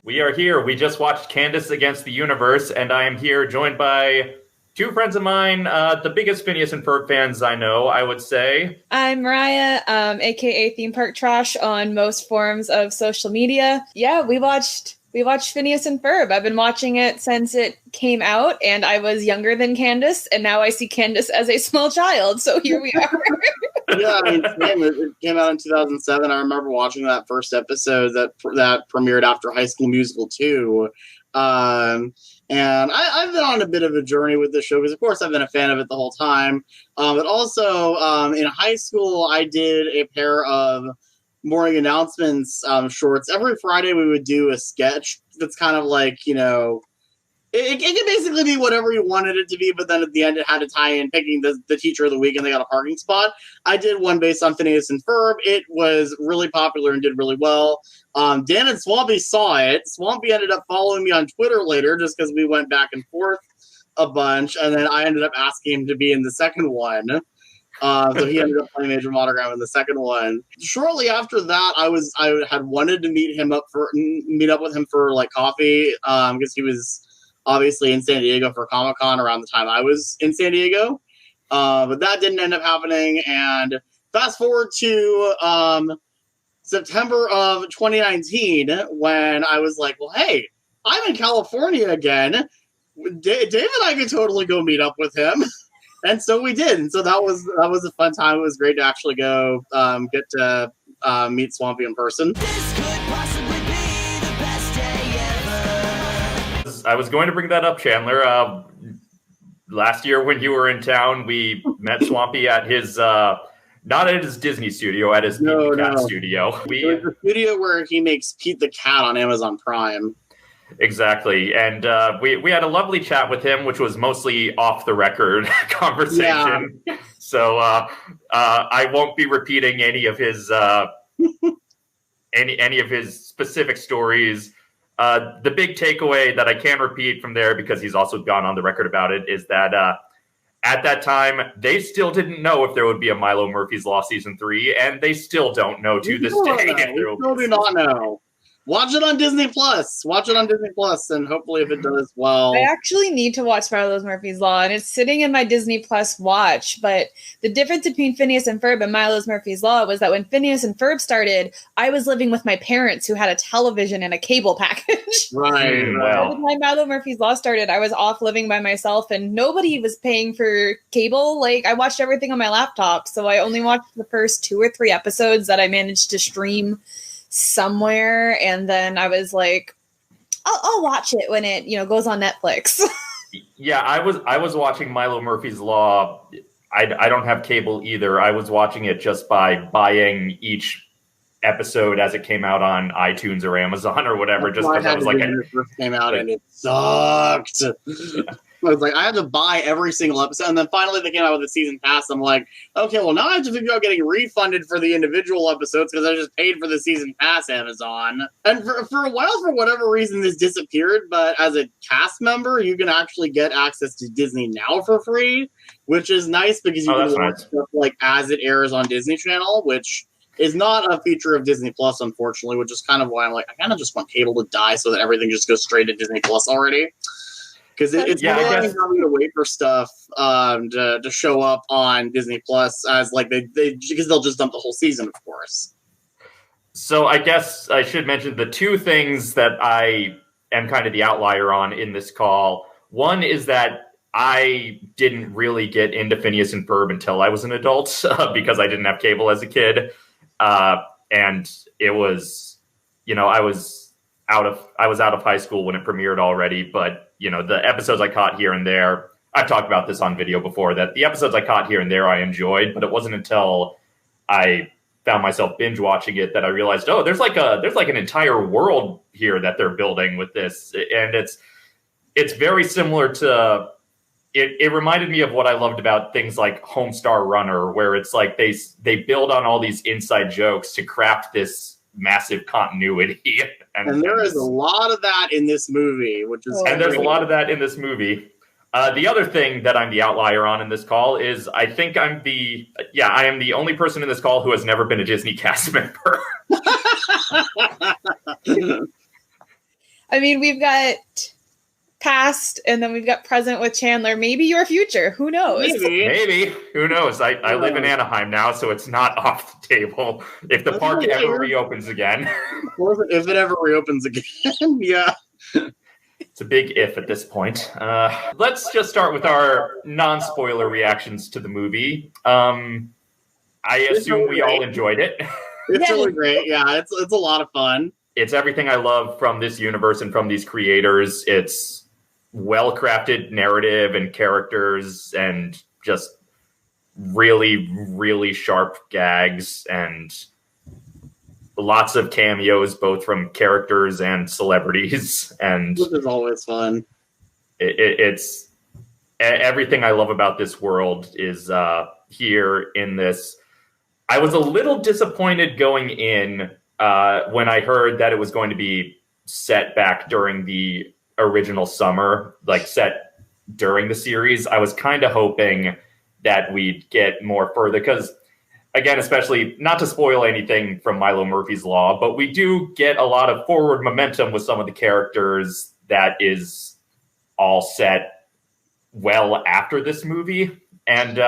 We are here. We just watched Candace Against the Universe, and I am here joined by two friends of mine, the biggest Phineas and Ferb fans I know, I would say. I'm Mariah, aka Theme Park Trash on most forms of social media. Yeah, we watched Phineas and Ferb. I've been watching it since it came out, and I was younger than Candace, and now I see Candace as a small child, so here we are. Yeah, I mean, it came out in 2007. I remember watching that first episode that premiered after High School Musical 2. And I've been on a bit of a journey with this show because, of course, I've been a fan of it the whole time. But also, in high school, I did a pair of morning announcements shorts. Every Friday, we would do a sketch that's kind of like, you know, it could basically be whatever you wanted it to be, but then at the end it had to tie in picking the teacher of the week and they got a parking spot. I did one based on Phineas and Ferb. It was really popular and did really well. Dan and Swampy saw it. Swampy ended up following me on Twitter later just because we went back and forth a bunch, and then I ended up asking him to be in the second one. So he ended up playing Major Monogram in the second one. Shortly after that, I had wanted to meet up with him for like coffee because he was obviously in San Diego for Comic-Con around the time I was in San Diego. But that didn't end up happening. And fast forward to September of 2019, when I was like, well, hey, I'm in California again. Dave and I could totally go meet up with him. And so we did. And so that was a fun time. It was great to actually go get to meet Swampy in person. This could possibly be the best day ever. I was going to bring that up, Chandler. Last year when you were in town, we met Swampy at his, not at his Disney studio, at his Pete the Cat studio. It was the studio where he makes Pete the Cat on Amazon Prime. Exactly. And we had a lovely chat with him, which was mostly off the record conversation. Yeah. So I won't be repeating any of his any of his specific stories. The big takeaway that I can repeat from there, because he's also gone on the record about it, is that at that time, they still didn't know if there would be a Milo Murphy's Law Season 3, and they still don't know to this day. We still do not know. Watch it on Disney Plus. And hopefully, if it does well. I actually need to watch Milo Murphy's Law, and it's sitting in my Disney Plus watch. But the difference between Phineas and Ferb and Milo Murphy's Law was that when Phineas and Ferb started, I was living with my parents who had a television and a cable package. Right. By the time Milo Murphy's Law started, I was off living by myself, and nobody was paying for cable. Like, I watched everything on my laptop, so I only watched the first 2 or 3 episodes that I managed to stream somewhere, and then I was like, I'll watch it when it goes on Netflix. Yeah, I was watching Milo Murphy's Law. I don't have cable either. I was watching it just by buying each episode as it came out on iTunes or Amazon or whatever. Just because I was like, it first came out and it sucked. I was like, I had to buy every single episode. And then finally they came out with a season pass. I'm like, okay, well, now I have to figure out getting refunded for the individual episodes because I just paid for the season pass, Amazon. And for a while, for whatever reason, this disappeared. But as a cast member, you can actually get access to Disney Now for free, which is nice because you can watch stuff like as it airs on Disney Channel, which is not a feature of Disney Plus, unfortunately, which is kind of why I'm like, I kind of just want cable to die so that everything just goes straight to Disney Plus already. Because it's more like having to wait for stuff to show up on Disney Plus as like they because they'll just dump the whole season, of course. So I guess I should mention the 2 things that I am kind of the outlier on in this call. One is that I didn't really get into Phineas and Ferb until I was an adult because I didn't have cable as a kid, and it was, I was out of high school when it premiered already, but. The episodes I caught here and there, I've talked about this on video before, that the episodes I caught here and there I enjoyed, but it wasn't until I found myself binge watching it that I realized, oh, there's like an entire world here that they're building with this. And it's very similar to, it reminded me of what I loved about things like Homestar Runner, where it's like they build on all these inside jokes to craft this massive continuity. And there is a lot of that in this movie, there's a lot of that in this movie. The other thing that I'm the outlier on in this call is I think I am the only person in this call who has never been a Disney cast member. I mean, we've got past and then we've got present with Chandler. Maybe your future. Who knows? Maybe. Who knows? I live in Anaheim now, so it's not off the table. If the park ever reopens again. If it ever reopens again, yeah. It's a big if at this point. Let's just start with our non-spoiler reactions to the movie. I assume we all enjoyed it. It's really great. Yeah, it's a lot of fun. It's everything I love from this universe and from these creators. It's well-crafted narrative and characters and just really, really sharp gags and lots of cameos, both from characters and celebrities. And which is always fun. It's everything I love about this world is here in this. I was a little disappointed going in when I heard that it was going to be set back during the original summer, like set during the series. I was kind of hoping that we'd get more further because, again, especially not to spoil anything from Milo Murphy's Law, but we do get a lot of forward momentum with some of the characters that is all set well after this movie. And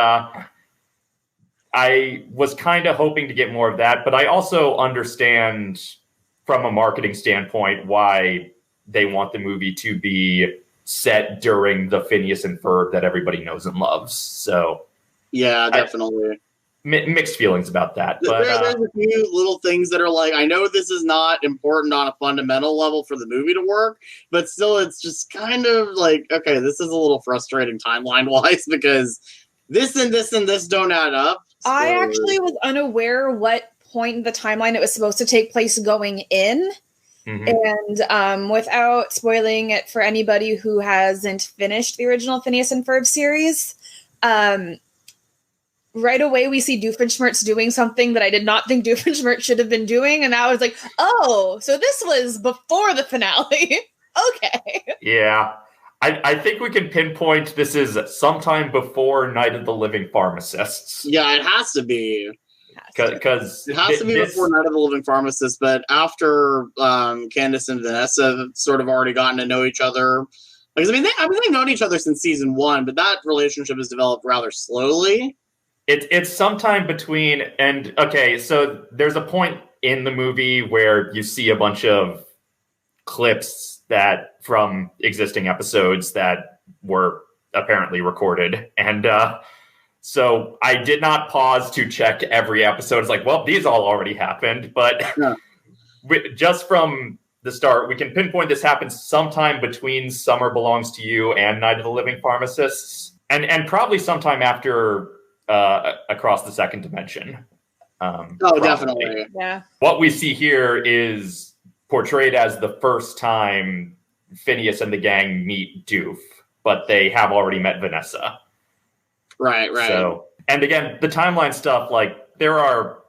I was kind of hoping to get more of that, but I also understand from a marketing standpoint why they want the movie to be set during the Phineas and Ferb that everybody knows and loves. So yeah, definitely. Mixed feelings about that. But there's a few little things that are like, I know this is not important on a fundamental level for the movie to work, but still it's just kind of like, okay, this is a little frustrating timeline-wise because this and this and this don't add up. So. I actually was unaware what point in the timeline it was supposed to take place going in. Mm-hmm. And without spoiling it for anybody who hasn't finished the original Phineas and Ferb series, right away we see Doofenshmirtz doing something that I did not think Doofenshmirtz should have been doing, and I was like, oh, so this was before the finale. Okay. Yeah. I think we can pinpoint this is sometime before Night of the Living Pharmacists. Yeah, it has to be. Because it has to be before Night of the Living Pharmacists, but after Candace and Vanessa have sort of already gotten to know each other. Because they've known each other since season 1, but that relationship has developed rather slowly. It's sometime between, and okay, so there's a point in the movie where you see a bunch of clips that from existing episodes that were apparently recorded, and so I did not pause to check every episode. It's like, well, these all already happened, but yeah. Just from the start, we can pinpoint this happened sometime between Summer Belongs to You and Night of the Living Pharmacists, and probably sometime after Across the Second Dimension. Definitely. Yeah. What we see here is portrayed as the first time Phineas and the gang meet Doof, but they have already met Vanessa. Right. So, and again, the timeline stuff, like, there are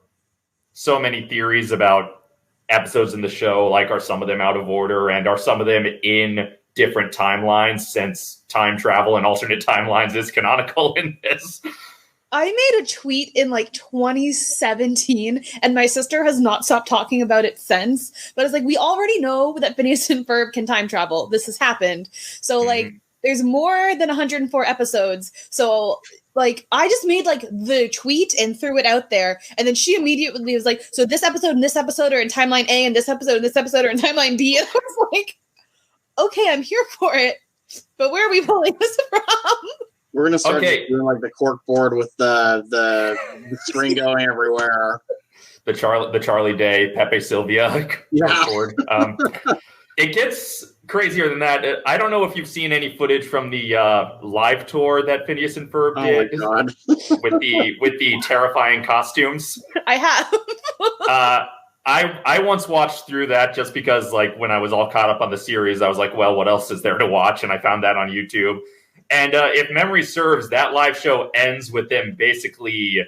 so many theories about episodes in the show, like, are some of them out of order, and are some of them in different timelines, since time travel and alternate timelines is canonical in this. I made a tweet in like 2017, and my sister has not stopped talking about it since. But it's like, we already know that Phineas and Ferb can time travel. This has happened. So like, there's more than 104 episodes. So like, I just made like the tweet and threw it out there. And then she immediately was like, so this episode and this episode are in timeline A, and this episode and this episode are in timeline B. And I was like, okay, I'm here for it. But where are we pulling this from? We're gonna start doing like the cork board with the string going everywhere. The Charlie Day, Pepe Sylvia board. It gets crazier than that. I don't know if you've seen any footage from the live tour that Phineas and Ferb did. Oh my God. with the terrifying costumes. I have. I once watched through that just because, like, when I was all caught up on the series, I was like, well, what else is there to watch? And I found that on YouTube. And if memory serves, that live show ends with them basically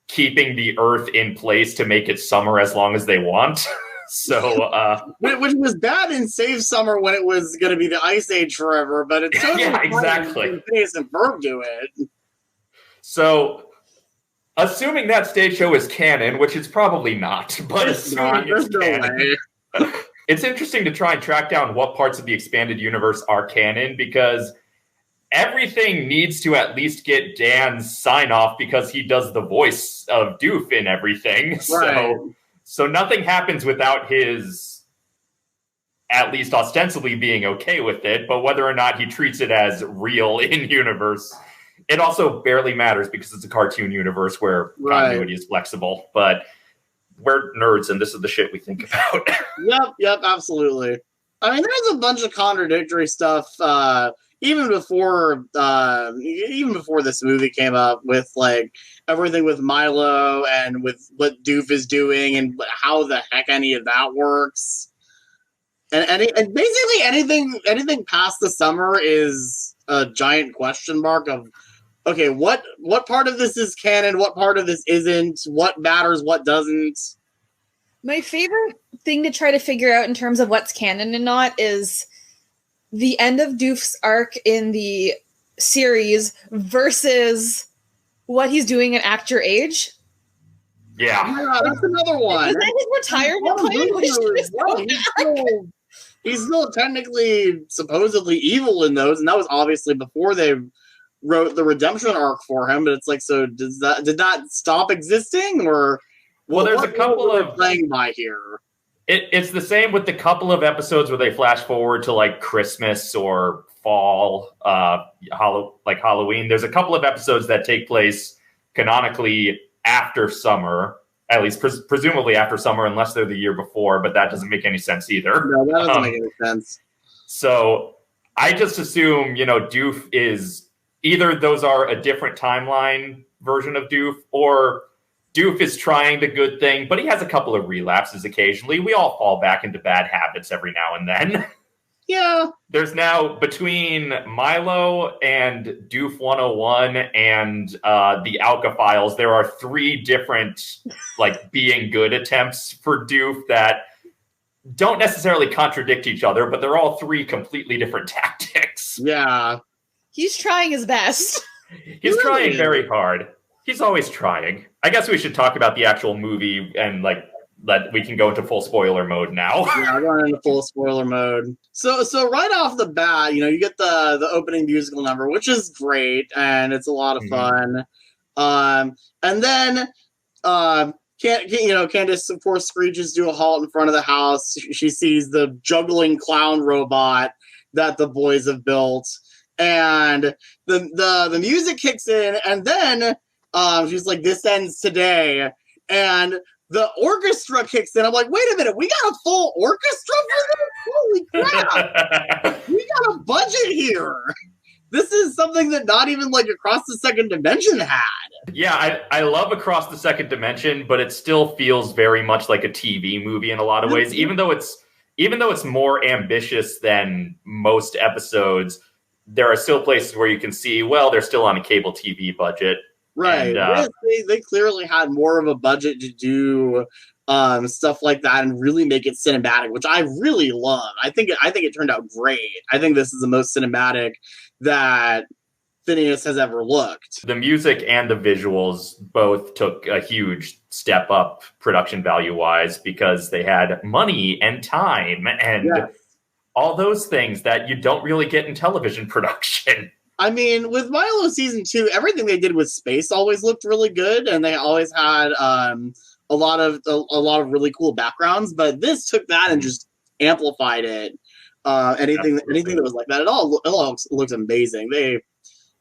keeping the Earth in place to make it summer as long as they want. So, which was bad in Save Summer when it was going to be the Ice Age forever, but it's totally yeah, exactly. Phineas and Ferb do it. So, assuming that stage show is canon, which it's probably not, but assuming it's canon. It's interesting to try and track down what parts of the expanded universe are canon, because everything needs to at least get Dan's sign off because he does the voice of Doof in everything. Right. So nothing happens without his at least ostensibly being okay with it, but whether or not he treats it as real in universe, it also barely matters because it's a cartoon universe where continuity is flexible. But we're nerds, and this is the shit we think about. Yep, absolutely. I mean, there's a bunch of contradictory stuff, even before this movie came up, with like everything with Milo and with what Doof is doing and how the heck any of that works. And basically anything past the summer is a giant question mark of, okay, what part of this is canon, what part of this isn't, what matters, what doesn't. My favorite thing to try to figure out in terms of what's canon and not is the end of Doof's arc in the series versus what he's doing at Act Your Age. Yeah, that's another one. Is that his retirement plan? He's still technically, supposedly evil in those, and that was obviously before they wrote the redemption arc for him. But it's like, so did that stop existing, or? Well, there's a couple of playing by here. It's the same with the couple of episodes where they flash forward to like Christmas or fall, like Halloween. There's a couple of episodes that take place canonically after summer, at least presumably after summer, unless they're the year before, but that doesn't make any sense either. No, that doesn't make any sense. So I just assume, Doof is either those are a different timeline version of Doof, or Doof is trying the good thing, but he has a couple of relapses occasionally. We all fall back into bad habits every now and then. Yeah. There's now, between Milo and Doof 101 and the Alka Files, there are 3 different like being good attempts for Doof that don't necessarily contradict each other, but they're all 3 completely different tactics. Yeah. He's trying his best. He's trying very hard. He's always trying. I guess we should talk about the actual movie and we can go into full spoiler mode now. Yeah, we're going into full spoiler mode. So right off the bat, you get the opening musical number, which is great, and it's a lot of fun. And then Candace, of course, screeches to a halt in front of the house. She sees the juggling clown robot that the boys have built, and the music kicks in, and then she's like, "This ends today," and the orchestra kicks in. I'm like, wait a minute, we got a full orchestra for this? Holy crap! We got a budget here. This is something that not even like Across the Second Dimension had. Yeah, I love Across the Second Dimension, but it still feels very much like a TV movie in a lot of ways. Even though it's more ambitious than most episodes, there are still places where you can see, well, they're still on a cable TV budget. Right. And, they clearly had more of a budget to do stuff like that and really make it cinematic, which I really love. I think it turned out great. I think this is the most cinematic that Phineas has ever looked. The music and the visuals both took a huge step up production value-wise because they had money and time and all those things that you don't really get in television production. I mean, with Milo Season 2, everything they did with space always looked really good, and they always had a lot of really cool backgrounds, but this took that and just amplified it. Anything that was like that, it all looks amazing. They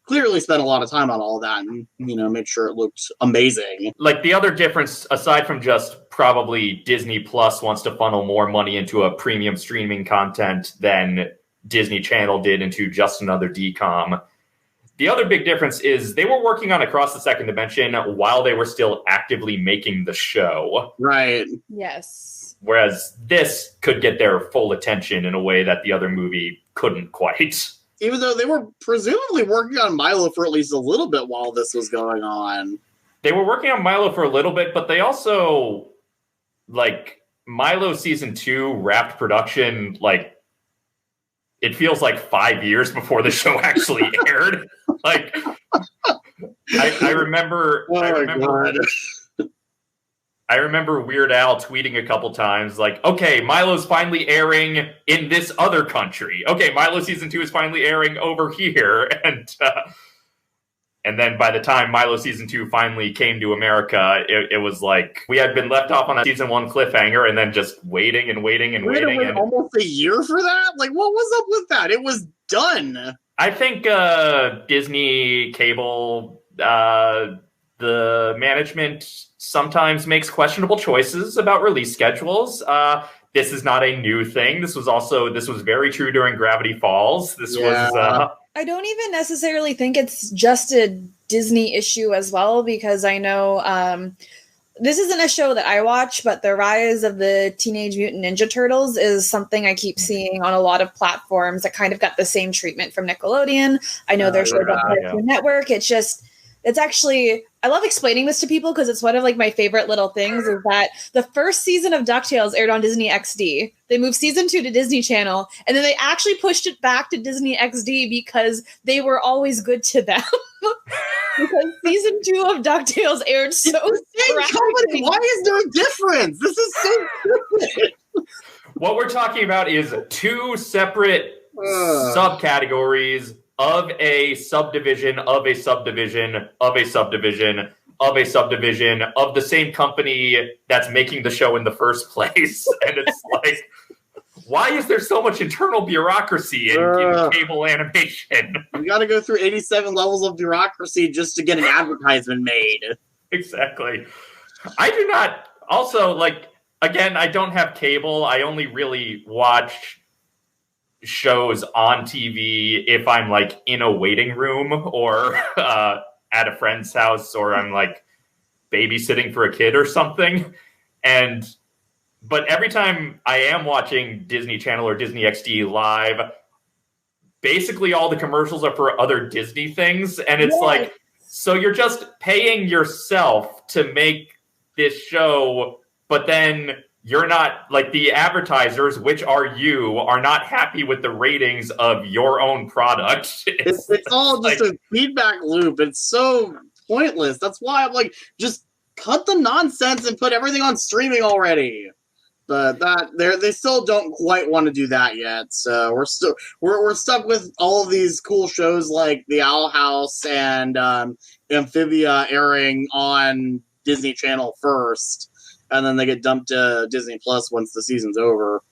clearly spent a lot of time on all that and, made sure it looked amazing. Like, the other difference, aside from just probably Disney Plus wants to funnel more money into a premium streaming content than Disney Channel did into just another DCOM. The other big difference is they were working on Across the Second Dimension while they were still actively making the show. Right. Yes. Whereas this could get their full attention in a way that the other movie couldn't quite. Even though they were presumably working on Milo for at least a little bit while this was going on. They were working on Milo for a little bit, but they also, Milo Season 2 wrapped production, it feels like 5 years before the show actually aired. I remember. Oh my God. I remember Weird Al tweeting a couple times, like, okay, Milo's finally airing in this other country. Okay, Milo season 2 is finally airing over here. And then by the time Milo season 2 finally came to America, it was like we had been left off on a season 1 cliffhanger and then just waiting and waiting and waiting. And almost a year for that? Like, what was up with that? It was done. I think Disney cable, the management sometimes makes questionable choices about release schedules. This is not a new thing. This was very true during Gravity Falls. This was. I don't even necessarily think it's just a Disney issue as well, because I know this isn't a show that I watch, but the rise of the Teenage Mutant Ninja Turtles is something I keep seeing on a lot of platforms that kind of got the same treatment from Nickelodeon. I know there's shows on Cartoon Network. It's actually, I love explaining this to people because it's one of like my favorite little things is that the first season of DuckTales aired on Disney XD. They moved season 2 to Disney Channel, and then they actually pushed it back to Disney XD because they were always good to them. Because season 2 of DuckTales aired so company. Why is there a difference? This is so stupid. What we're talking about is 2 separate subcategories of a subdivision of a subdivision of a subdivision of a subdivision of the same company that's making the show in the first place. And it's like, why is there so much internal bureaucracy in cable animation? You got to go through 87 levels of bureaucracy just to get an advertisement made. Exactly. I do not, also, like, again, I don't have cable. I only really watch shows on TV if I'm like in a waiting room or at a friend's house, or I'm like babysitting for a kid or something. But every time I am watching Disney Channel or Disney XD live, basically all the commercials are for other Disney things. And it's like, so you're just paying yourself to make this show, but then you're not, like, the advertisers, which are you, are not happy with the ratings of your own product. It's all just like a feedback loop. It's so pointless. That's why I'm like, just cut the nonsense and put everything on streaming already. But they still don't quite want to do that yet. So we're stuck with all of these cool shows like The Owl House and Amphibia airing on Disney Channel first. And then they get dumped to Disney Plus once the season's over.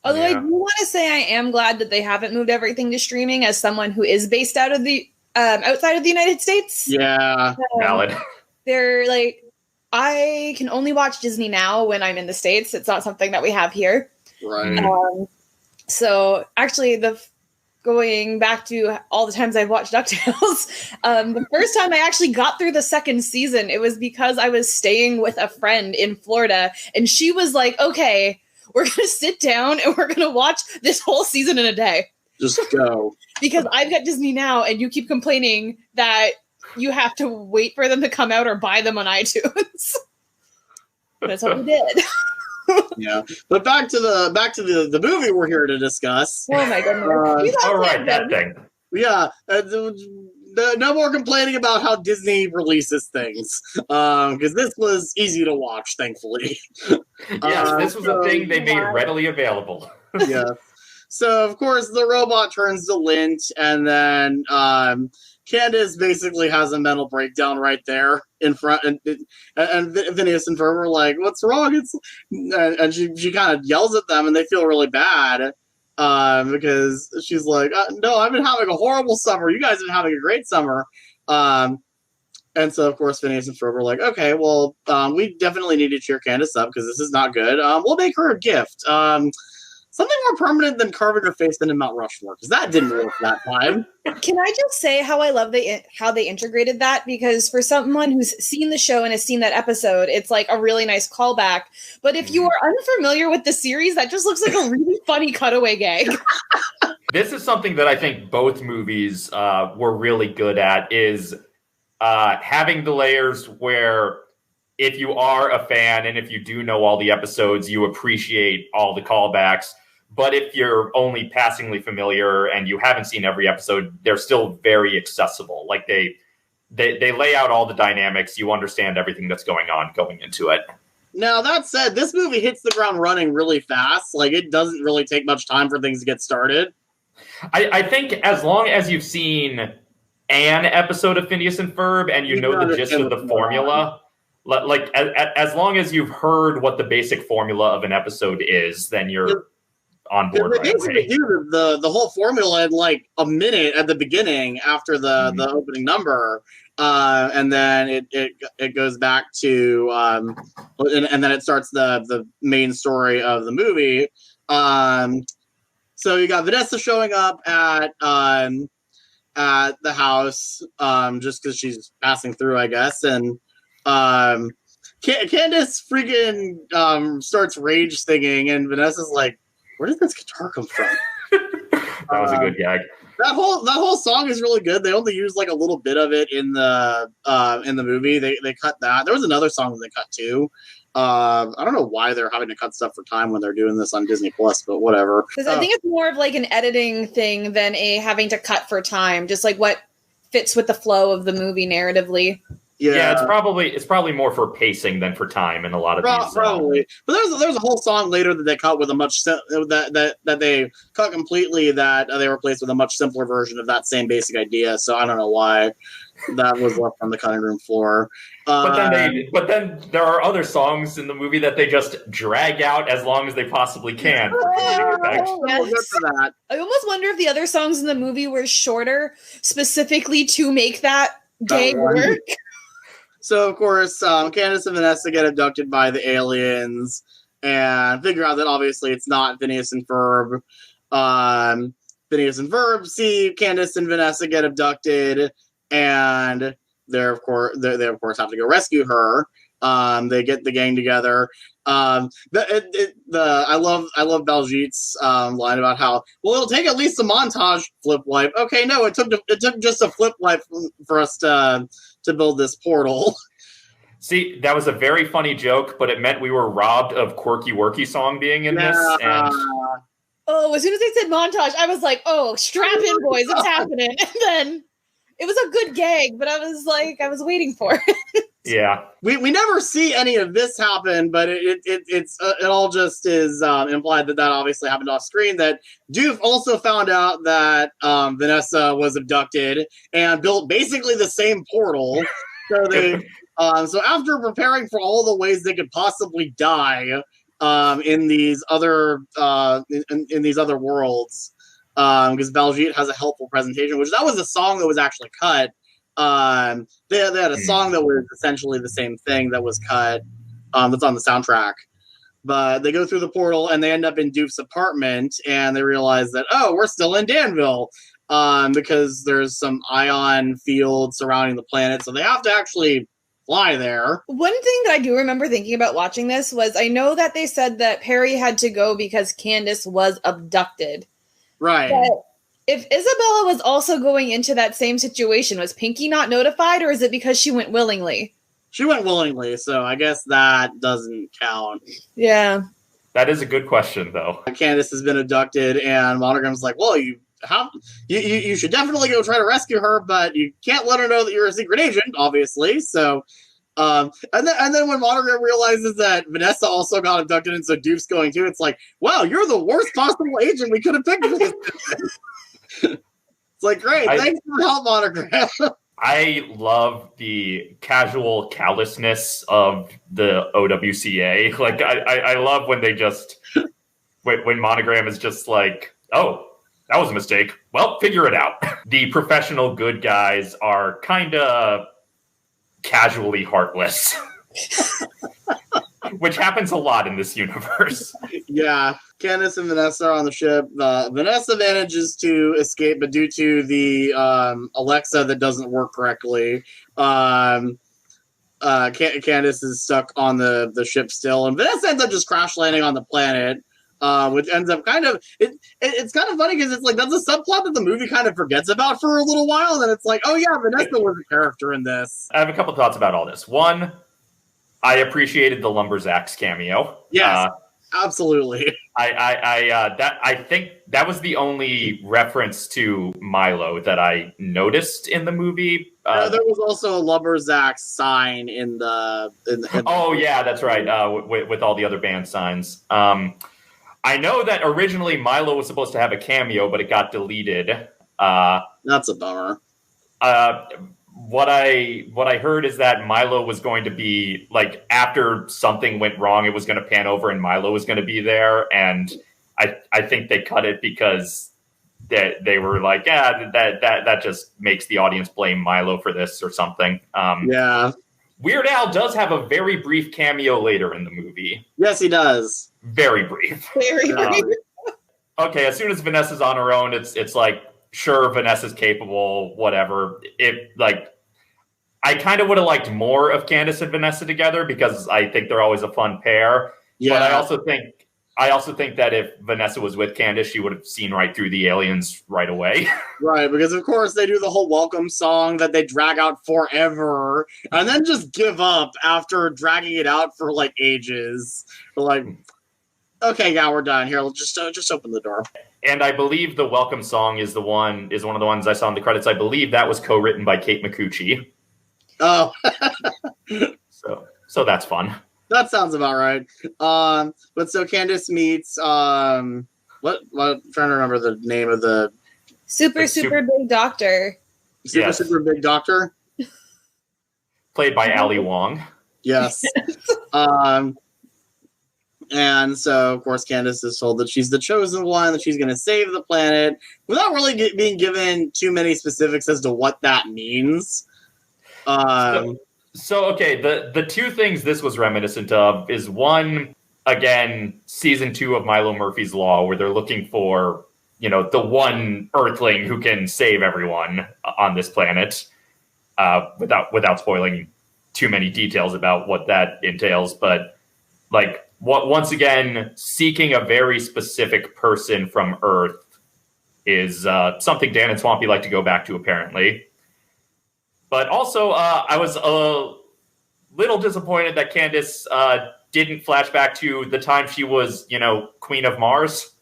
Although I do want to say I am glad that they haven't moved everything to streaming as someone who is based out of the outside of the United States. Yeah, valid. They're like, I can only watch Disney now when I'm in the States. It's not something that we have here. Right. So actually, going back to all the times I've watched DuckTales, the first time I actually got through the second season, it was because I was staying with a friend in Florida, and she was like, okay, we're going to sit down and we're going to watch this whole season in a day. Just go. Because I've got Disney now, and you keep complaining that you have to wait for them to come out or buy them on iTunes. That's what we did. Yeah, but back to the movie we're here to discuss. Oh my goodness! All right, that thing. Yeah, no more complaining about how Disney releases things, because this was easy to watch, thankfully. Yes, this was a thing they made readily available. Yeah. So of course the robot turns to lint, and then Candace basically has a mental breakdown right there in front, and Phineas and Ferb are like, "What's wrong?" And she kind of yells at them, and they feel really bad because she's like, "No, I've been having a horrible summer. You guys have been having a great summer." And so, of course, Phineas and Ferb are like, "Okay, well, we definitely need to cheer Candace up because this is not good. We'll make her a gift." Something more permanent than carving her face than in Mount Rushmore, because that didn't work that time. Can I just say how I love how they integrated that? Because for someone who's seen the show and has seen that episode, it's like a really nice callback. But if you are unfamiliar with the series, that just looks like a really funny cutaway gag. This is something that I think both movies were really good at, is having the layers where if you are a fan and if you do know all the episodes, you appreciate all the callbacks. But if you're only passingly familiar and you haven't seen every episode, they're still very accessible. Like they lay out all the dynamics. You understand everything that's going on going into it. Now, that said, this movie hits the ground running really fast. Like, it doesn't really take much time for things to get started. I think as long as you've seen an episode of Phineas and Ferb and you know the gist of the formula, like as long as you've heard what the basic formula of an episode is, then you're on board. They basically do the whole formula in like a minute at the beginning after the opening number, and then it goes back to and then it starts the main story of the movie. So you got Vanessa showing up at the house just because she's passing through, I guess, and Candace freaking starts rage singing, and Vanessa's like, where did this guitar come from? That was a good gag. That whole song is really good. They only used like a little bit of it in the movie. They cut that. There was another song that they cut too. I don't know why they're having to cut stuff for time when they're doing this on Disney Plus, but whatever. Because I think it's more of like an editing thing than a having to cut for time. Just like what fits with the flow of the movie narratively. Yeah, it's probably more for pacing than for time in a lot of these. Probably, but there's a whole song later that they cut with a much that they cut completely that they replaced with a much simpler version of that same basic idea. So I don't know why that was left on the cutting room floor. But then there are other songs in the movie that they just drag out as long as they possibly can. I almost wonder if the other songs in the movie were shorter specifically to make that gag work. So, of course, Candace and Vanessa get abducted by the aliens and figure out that obviously it's not Phineas and Ferb. Phineas and Ferb see Candace and Vanessa get abducted, and they of course have to go rescue her. They get the gang together. I love Baljeet's line about how, well, it'll take at least a montage flip wipe. Okay, no, it took just a flip wipe for us to build this portal. See, that was a very funny joke, but it meant we were robbed of Quirky Worky song being in this. And oh, as soon as they said montage, I was like, oh, strap in, boys, it's happening. And then it was a good gag, but I was waiting for it. Yeah. We never see any of this happen, but it all just is implied that obviously happened off screen. That Doof also found out that Vanessa was abducted and built basically the same portal. So they so after preparing for all the ways they could possibly die in these other in these other worlds, because Baljeet has a helpful presentation, which that was a song that was actually cut. They had a song that was essentially the same thing that was cut, that's on the soundtrack. But they go through the portal and they end up in Doof's apartment, and they realize that, oh, we're still in Danville, because there's some ion field surrounding the planet, so they have to actually fly there. One thing that I do remember thinking about watching this was, I know that they said that Perry had to go because Candace was abducted. Right. But if Isabella was also going into that same situation, was Pinky not notified, or is it because she went willingly? She went willingly, so I guess that doesn't count. Yeah. That is a good question, though. Candace has been abducted, and Monogram's like, well, you should definitely go try to rescue her, but you can't let her know that you're a secret agent, obviously. So, and then when Monogram realizes that Vanessa also got abducted, and so Doof's going too, it's like, wow, you're the worst possible agent we could have picked for this. It's like, great, thanks for the help, Monogram. I love the casual callousness of the OWCA. Like, I love when they just when Monogram is just like, oh, that was a mistake. Well, figure it out. The professional good guys are kind of casually heartless, which happens a lot in this universe. Yeah. Candace and Vanessa are on the ship. Vanessa manages to escape, but due to the Alexa that doesn't work correctly, Candace is stuck on the ship still, and Vanessa ends up just crash landing on the planet, which ends up kind of it's kind of funny because it's like that's a subplot that the movie kind of forgets about for a little while, and then it's like, oh yeah, Vanessa was a character in this. I have a couple thoughts about all this. One, I appreciated the Lumberjacks cameo. Yes. Absolutely. I think that was the only reference to Milo that I noticed in the movie. There was also a Lumberjack sign in the. Oh yeah, that's right. With all the other band signs. I know that originally Milo was supposed to have a cameo, but it got deleted. That's a bummer. What I heard is that Milo was going to be like, after something went wrong, it was going to pan over and Milo was going to be there, and I think they cut it because they were like, yeah, that just makes the audience blame Milo for this or something. Yeah. Weird Al does have a very brief cameo later in the movie. Yes, he does. Very brief. Very brief. Okay, as soon as Vanessa's on her own, it's like, sure, Vanessa's capable, whatever. I kind of would have liked more of Candace and Vanessa together because I think they're always a fun pair. Yeah. But I also think that if Vanessa was with Candace, she would have seen right through the aliens right away. Right, because of course they do the whole welcome song that they drag out forever and then just give up after dragging it out for like ages. They're like, okay, yeah, we're done here. Let's just open the door. And I believe the welcome song is one of the ones I saw in the credits. I believe that was co-written by Kate Micucci. Oh. So that's fun. That sounds about right. But so Candace meets what I'm trying to remember the name of the Super big doctor. super big doctor. Played by Ali Wong. Yes. And so, of course, Candace is told that she's the chosen one, that she's going to save the planet, without really being given too many specifics as to what that means. So okay, the two things this was reminiscent of is, one, again, season 2 of Milo Murphy's Law, where they're looking for, the one Earthling who can save everyone on this planet, without spoiling too many details about what that entails, but once again, seeking a very specific person from Earth is something Dan and Swampy like to go back to, apparently. But also, I was a little disappointed that Candace didn't flash back to the time she was, Queen of Mars.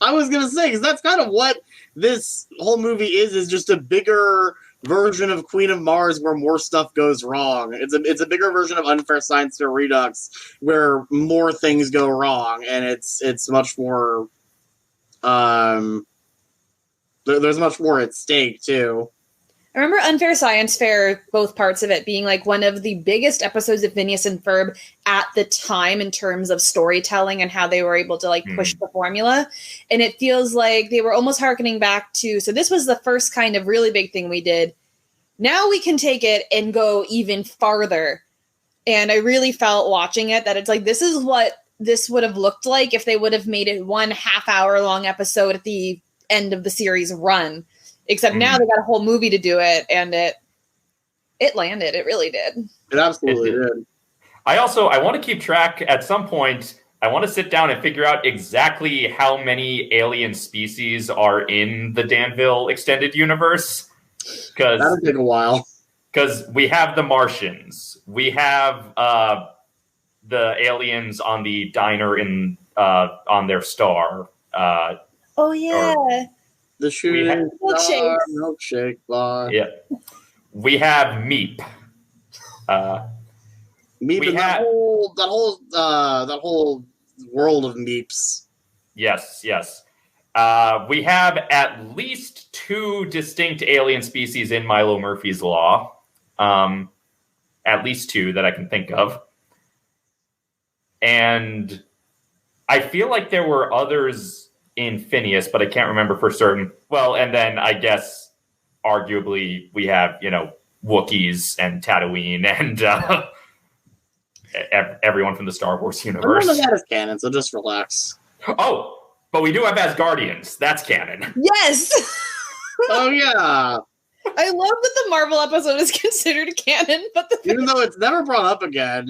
I was going to say, because that's kind of what this whole movie is just a bigger version of Queen of Mars where more stuff goes wrong. It's a bigger version of Unfair Science to Redux where more things go wrong, and it's much more there's much more at stake too. I remember Unfair Science Fair, both parts of it being like one of the biggest episodes of Phineas and Ferb at the time in terms of storytelling and how they were able to push the formula. And it feels like they were almost harkening back to, so this was the first kind of really big thing we did. Now we can take it and go even farther. And I really felt watching it that it's like, this is what this would have looked like if they would have made it 1.5 hour long episode at the end of the series run. Except now they got a whole movie to do it, and it landed. It really did. It absolutely did. I want to keep track at some point. I want to sit down and figure out exactly how many alien species are in the Danville extended universe. That'll take a while. Because we have the Martians. We have the aliens on the diner on their star. Oh, yeah. The shooting milkshake bar. Yeah. We have Meep. Meep and that whole world of Meeps. Yes. We have at least 2 distinct alien species in Milo Murphy's Law. At least 2 that I can think of. And I feel like there were others in Phineas, but I can't remember for certain. Well, and then I guess arguably we have, Wookiees and Tatooine and everyone from the Star Wars universe. None of that is canon, so just relax. Oh, but we do have Asgardians. That's canon. Yes! Oh, yeah. I love that the Marvel episode is considered canon, but even though it's never brought up again.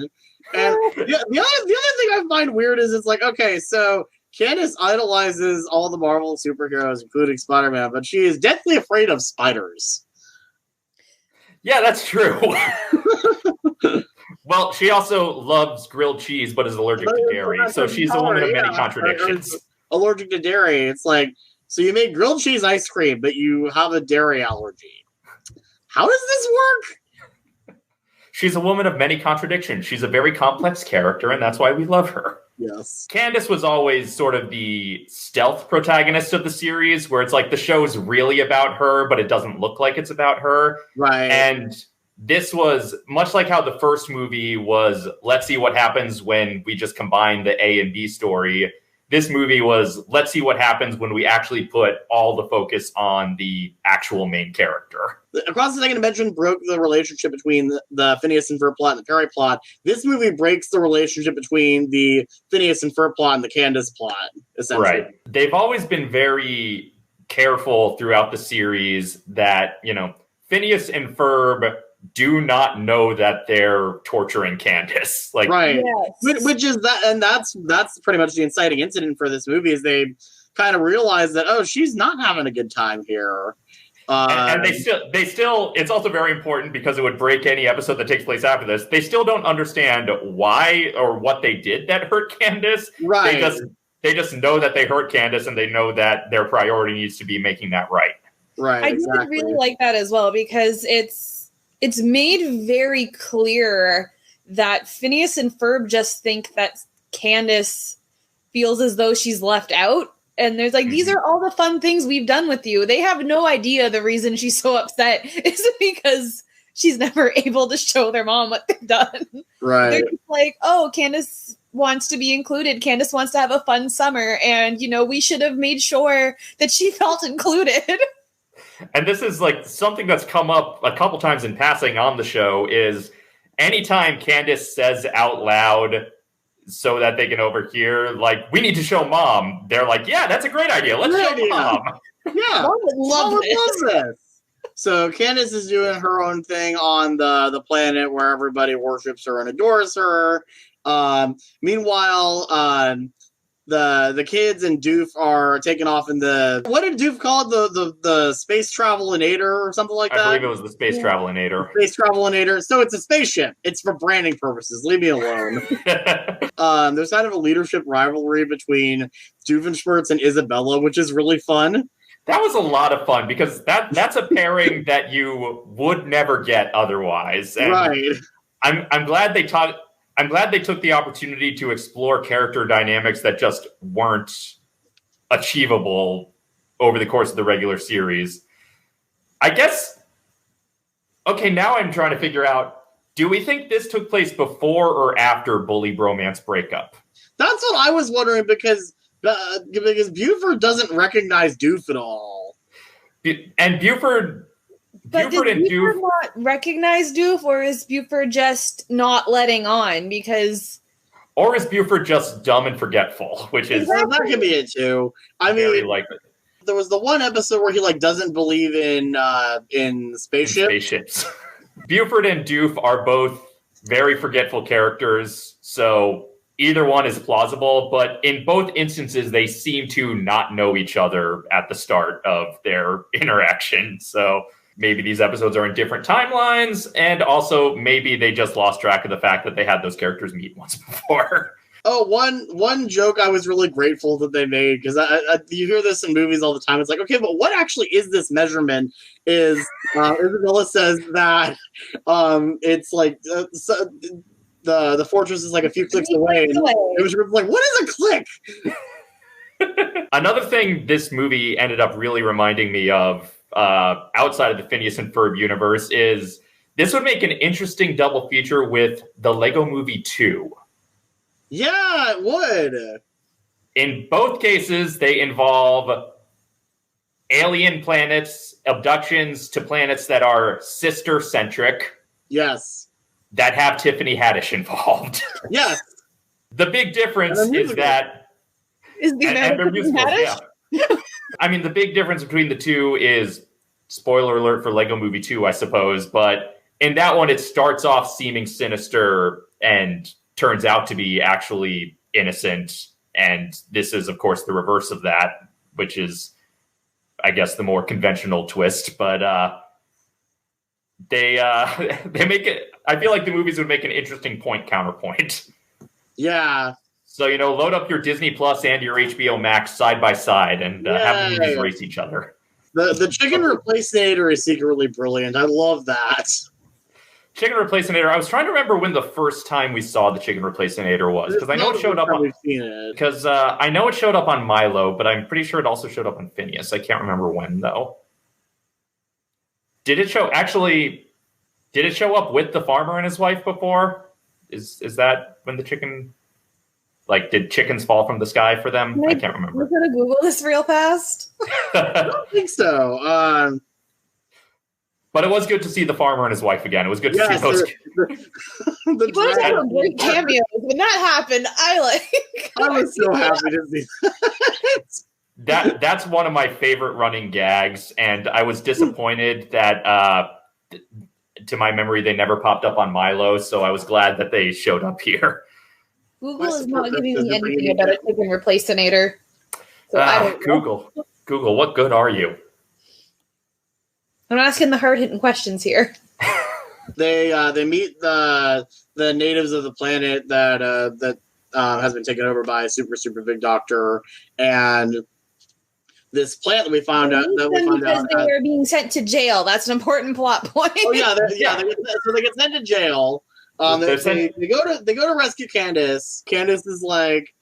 And the other thing I find weird is it's like, okay, so Candace idolizes all the Marvel superheroes, including Spider-Man, but she is deathly afraid of spiders. Yeah, that's true. Well, she also loves grilled cheese, but is allergic to dairy. So she's a woman of many contradictions. Allergic to dairy. It's like, so you make grilled cheese ice cream, but you have a dairy allergy. How does this work? She's a woman of many contradictions. She's a very complex character, and that's why we love her. Yes. Candace was always sort of the stealth protagonist of the series, where it's like the show's really about her, but it doesn't look like it's about her. Right. And this was much like how the first movie was, let's see what happens when we just combine the A and B story. This movie was, let's see what happens when we actually put all the focus on the actual main character. Across the Second Dimension broke the relationship between the Phineas and Ferb plot and the Perry plot. This movie breaks the relationship between the Phineas and Ferb plot and the Candace plot, essentially. Right. They've always been very careful throughout the series that, Phineas and Ferb do not know that they're torturing Candace. Like, right. Yes. Which is that, and that's pretty much the inciting incident for this movie, is they kind of realize that, oh, she's not having a good time here. And they still, it's also very important because it would break any episode that takes place after this. They still don't understand why or what they did that hurt Candace. Right. They just know that they hurt Candace, and they know that their priority needs to be making that right. Right. I Exactly. did really like that as well, because it's made very clear that Phineas and Ferb just think that Candace feels as though she's left out. And there's like, these are all the fun things we've done with you. They have no idea the reason she's so upset is because she's never able to show their mom what they've done. Right. They're just like, oh, Candace wants to be included. Candace wants to have a fun summer. And, we should have made sure that she felt included. And this is like something that's come up a couple times in passing on the show is anytime Candace says out loud so that they can overhear, like, we need to show mom. They're like, yeah, that's a great idea. Let's show mom. Yeah. Mom would love this. So Candace is doing her own thing on the planet where everybody worships her and adores her. Meanwhile, the kids and Doof are taking off in what did Doof call it? The space travelinator or something like that? I believe it was the space travelinator. Space travelinator. So it's a spaceship. It's for branding purposes. Leave me alone. There's kind of a leadership rivalry between Doofenshmirtz and Isabella, which is really fun. That was a lot of fun because that's a pairing that you would never get otherwise. And right. I'm glad they took the opportunity to explore character dynamics that just weren't achievable over the course of the regular series. I guess, okay, now I'm trying to figure out, do we think this took place before or after Bully Bromance breakup? That's what I was wondering, because Buford doesn't recognize Doof at all. And Buford... But Buford did and Buford Doof not recognize Doof, or is Buford just not letting on? Because... Or is Buford just dumb and forgetful, which is... Well, that could be it, too. I mean, there was the one episode where he, doesn't believe in spaceships. Buford and Doof are both very forgetful characters, so either one is plausible, but in both instances, they seem to not know each other at the start of their interaction, so... Maybe these episodes are in different timelines, and also maybe they just lost track of the fact that they had those characters meet once before. Oh, one joke I was really grateful that they made, because you hear this in movies all the time. It's like, okay, but what actually is this measurement? Is Isabella says that it's like the fortress is like a few clicks away. And it was like, what is a click? Another thing this movie ended up really reminding me of, outside of the Phineas and Ferb universe, is this would make an interesting double feature with the Lego Movie 2. Yeah, it would. In both cases, they involve alien planets, abductions to planets that are sister-centric. Yes. That have Tiffany Haddish involved. Yes. The big difference is that... Is the Haddish? Yeah. I mean, the big difference between the two is, spoiler alert for Lego Movie 2, I suppose, but in that one, it starts off seeming sinister and turns out to be actually innocent. And this is, of course, the reverse of that, which is, I guess, the more conventional twist. But they they make it. I feel like the movies would make an interesting point counterpoint. Yeah. So, load up your Disney Plus and your HBO Max side by side and have the movies race each other. The Chicken Replacinator is secretly brilliant. I love that. Chicken Replacinator. I was trying to remember when the first time we saw the Chicken Replacinator was, because I know it showed up on. Because I know it showed up on Milo, but I'm pretty sure it also showed up on Phineas. I can't remember when though. Did it show up with the farmer and his wife before? Is that when the chicken? Like, did chickens fall from the sky for them? I can't remember. We're gonna Google this real fast. I don't think so. But it was good to see the farmer and his wife again. It was good to see those. The You guys have great cameos. When that happened, I was so happy to see that. That's one of my favorite running gags, and I was disappointed that, to my memory, they never popped up on Milo. So I was glad that they showed up here. Google is not giving me anything about a chicken replacinator. So I don't know. Google, what good are you? I'm asking the hard-hitting questions here. They meet the natives of the planet that has been taken over by a super big doctor, and this plant that we found out they were being sent to jail. That's an important plot point. Oh yeah, so they get sent to jail. They go to rescue Candace. Candace is like,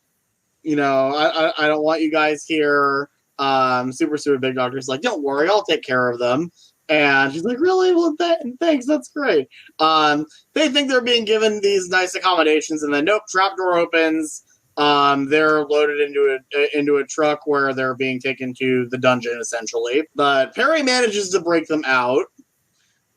I don't want you guys here. Super big doctor's like, don't worry, I'll take care of them. And she's like, really? Well, thanks, that's great. They think they're being given these nice accommodations, and then nope, trapdoor opens. They're loaded into a truck where they're being taken to the dungeon, essentially. But Perry manages to break them out.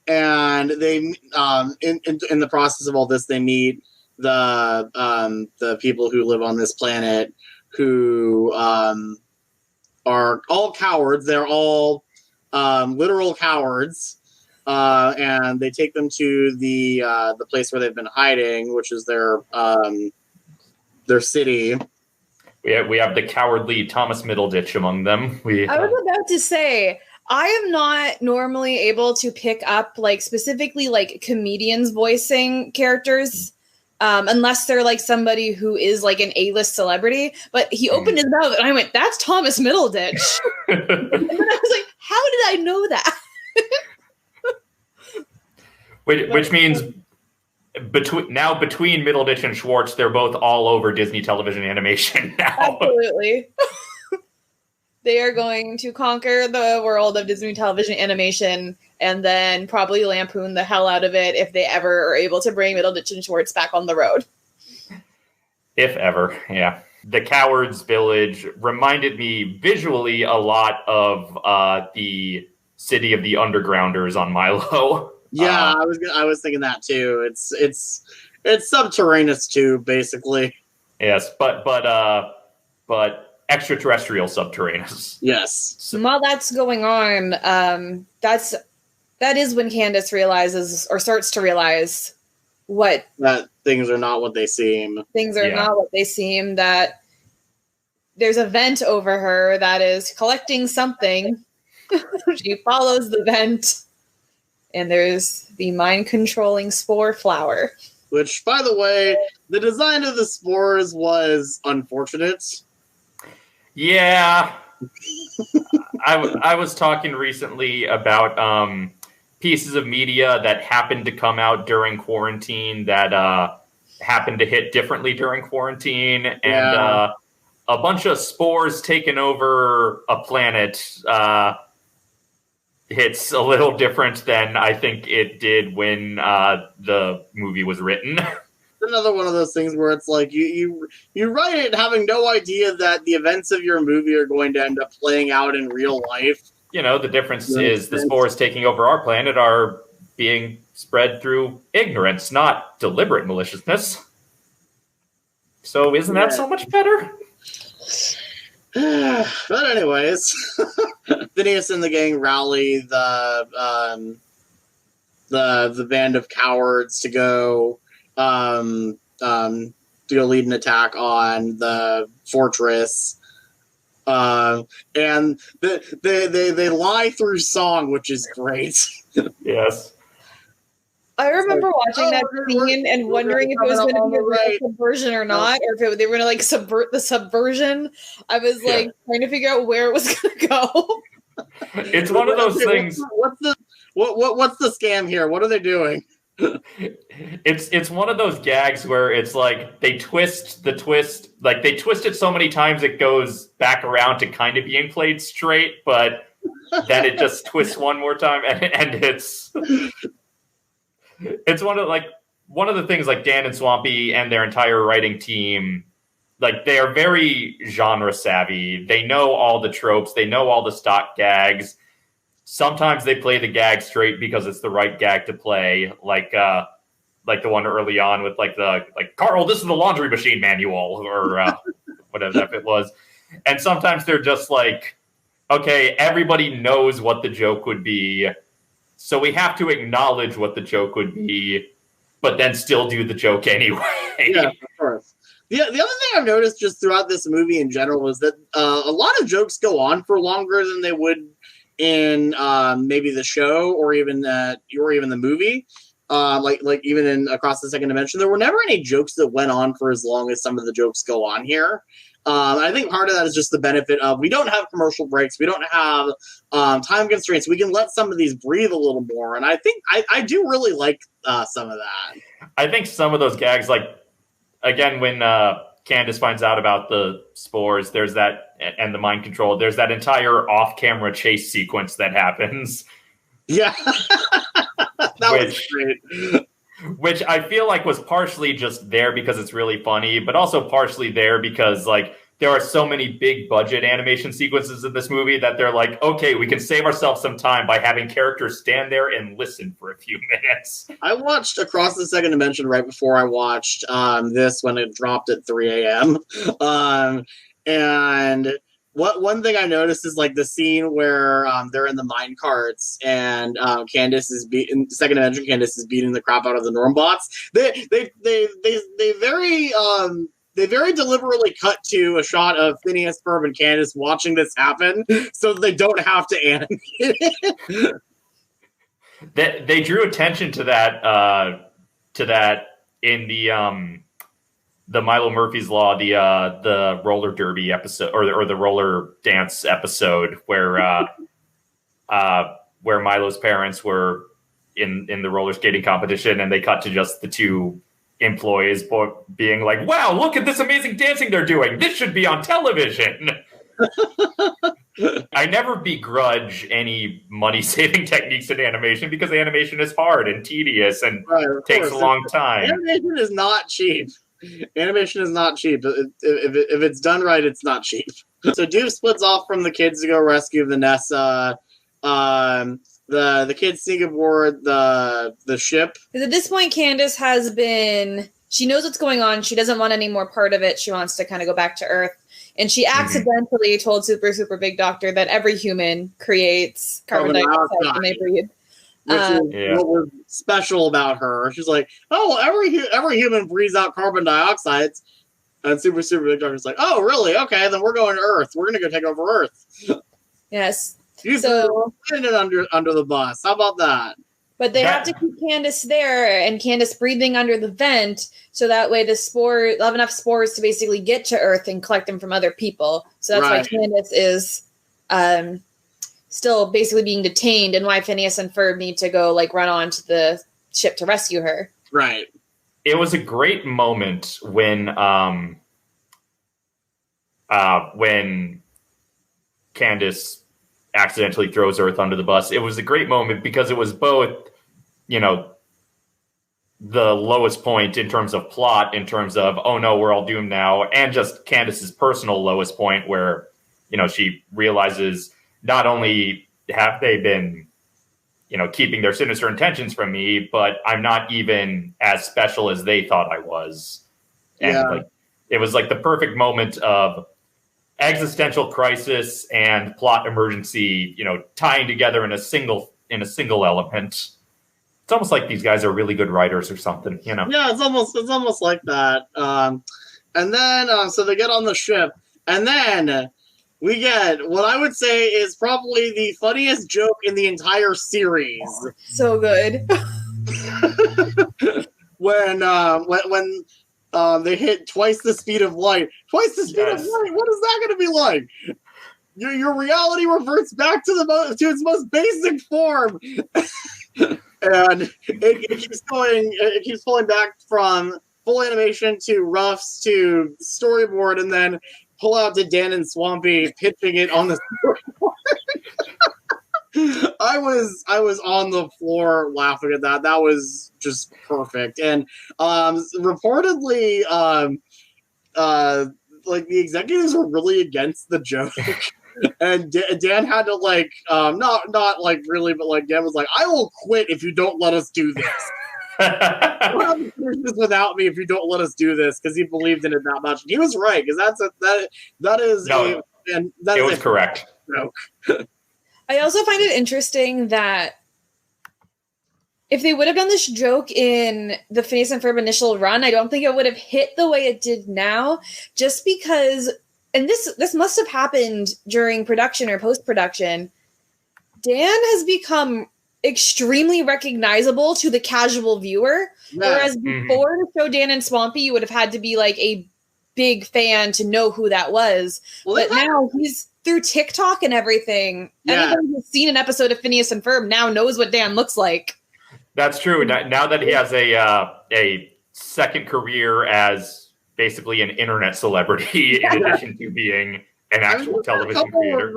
And they, in the process of all this, they meet the people who live on this planet, who are all cowards. They're all literal cowards, and they take them to the place where they've been hiding, which is their city. We have the cowardly Thomas Middleditch among them. I was about to say, I am not normally able to pick up specifically comedians voicing characters unless they're somebody who is an A-list celebrity. But he opened his mouth and I went, "That's Thomas Middleditch." And then I was like, "How did I know that?" Which means between Middleditch and Schwartz, they're both all over Disney television animation now. Absolutely. They are going to conquer the world of Disney television animation and then probably lampoon the hell out of it if they ever are able to bring Middleditch and Schwartz back on the road. If ever, yeah. The Cowards Village reminded me visually a lot of the City of the Undergrounders on Milo. Yeah, I was thinking that too. It's subterraneous too, basically. Yes, but extraterrestrial subterraneous. Yes. So while that's going on, that is when Candace realizes or starts to realize that things are not what they seem. Things are not what they seem. That there's a vent over her that is collecting something. She follows the vent, and there's the mind-controlling spore flower. Which, by the way, the design of the spores was unfortunate. Yeah. I was talking recently about pieces of media that happened to come out during quarantine that happened to hit differently during quarantine, and a bunch of spores taking over a planet hits a little different than I think it did when the movie was written. Another one of those things where it's like you write it having no idea that the events of your movie are going to end up playing out in real life. The difference is the spores taking over our planet are being spread through ignorance, not deliberate maliciousness. So isn't that so much better? But anyways, Phineas and the gang rally the band of cowards to go lead an attack on the fortress. And they lie through song, which is great. Yes. I remember watching that we're- scene and we're wondering if it was coming going to up be a on the real right. subversion or not, or if they were going to like subvert the subversion. I was like trying to figure out where it was going to go. It's one of those things. What's the scam here? What are they doing? It's one of those gags where it's like they twist the twist, like they twist it so many times it goes back around to kind of being played straight, but then it just twists one more time, and it's one of the things like Dan and Swampy and their entire writing team, like they are very genre savvy. They know all the tropes, they know all the stock gags. Sometimes they play the gag straight because it's the right gag to play, like the one early on with Carl, this is the laundry machine manual, or whatever it was. And sometimes they're just like, okay, everybody knows what the joke would be, so we have to acknowledge what the joke would be, but then still do the joke anyway. Yeah, of course. The other thing I've noticed just throughout this movie in general is that a lot of jokes go on for longer than they would in maybe the show or even the movie. Like even in Across the Second Dimension, there were never any jokes that went on for as long as some of the jokes go on here. I think part of that is just the benefit of we don't have commercial breaks, we don't have time constraints. We can let some of these breathe a little more, and I think I do really like some of that. I think some of those gags, like again when Candace finds out about the spores, there's that, and the mind control, there's that entire off-camera chase sequence that happens. Yeah. That was great. Which I feel like was partially just there because it's really funny, but also partially there because like there are so many big budget animation sequences in this movie that they're like, okay, we can save ourselves some time by having characters stand there and listen for a few minutes. I watched Across the Second Dimension right before I watched this when it dropped at 3 a.m. And one thing I noticed is like the scene where they're in the mine carts and Candace is in Second Dimension. Candace is beating the crap out of the Normbots. They very deliberately cut to a shot of Phineas, Ferb, and Candace watching this happen, so that they don't have to animate it. They drew attention to that in the Milo Murphy's Law, the roller derby episode, or the roller dance episode, where Milo's parents were in the roller skating competition, and they cut to just the two employees being like, "Wow, look at this amazing dancing they're doing! This should be on television." I never begrudge any money-saving techniques in animation because animation is hard and tedious and takes a long time. Animation is not cheap. Animation is not cheap. If it's done right, it's not cheap. So Doof splits off from the kids to go rescue Vanessa. The kids sneak aboard the ship. Because at this point, Candace she knows what's going on. She doesn't want any more part of it. She wants to kind of go back to Earth. And she accidentally told Super, Super Big Doctor that every human creates carbon dioxide when they breathe. Which is what was special about her. She's like, oh, every human breathes out carbon dioxide. And Super, Super Big Doctor's like, oh, really? Okay, then we're going to Earth. We're going to go take over Earth. Yes. So putting it under the bus. How about that? But they have to keep Candace there, and Candace breathing under the vent, so that way they'll have enough spores to basically get to Earth and collect them from other people. So that's why Candace is still basically being detained, and why Phineas and Ferb need to go run onto the ship to rescue her. Right. It was a great moment when Candace accidentally throws Earth under the bus. It was a great moment because it was both, the lowest point in terms of plot, in terms of, oh no, we're all doomed now, and just Candace's personal lowest point where, she realizes not only have they been, keeping their sinister intentions from me, but I'm not even as special as they thought I was. And it was the perfect moment of existential crisis and plot emergency, tying together in a single element. It's almost like these guys are really good writers or something, Yeah, it's almost like that. And then so they get on the ship, and then we get what I would say is probably the funniest joke in the entire series. So good. when they hit twice the speed of light. Twice the speed of light. What is that going to be like? Your reality reverts back to its most basic form, and it keeps going. It keeps pulling back from full animation to roughs to storyboard, and then pull out to Dan and Swampy pitching it on the storyboard. I was on the floor laughing at that. That was just perfect. And reportedly, like the executives were really against the joke. And Dan had to not like really, but like Dan was like, "I will quit if you don't let us do this. You'll have to finish this without me if you don't let us do this," because he believed in it that much. And he was right, because it was correct. Joke. I also find it interesting that if they would have done this joke in the Phineas and Ferb initial run, I don't think it would have hit the way it did now, just because, and this must have happened during production or post-production, Dan has become extremely recognizable to the casual viewer, whereas before the show Dan and Swampy, you would have had to be like a big fan to know who that was. Well, but now he's through TikTok and everything. Yeah. Anybody who's seen an episode of Phineas and Ferb now knows what Dan looks like. That's true. Now that he has a second career as basically an internet celebrity, in addition to being an actual television creator.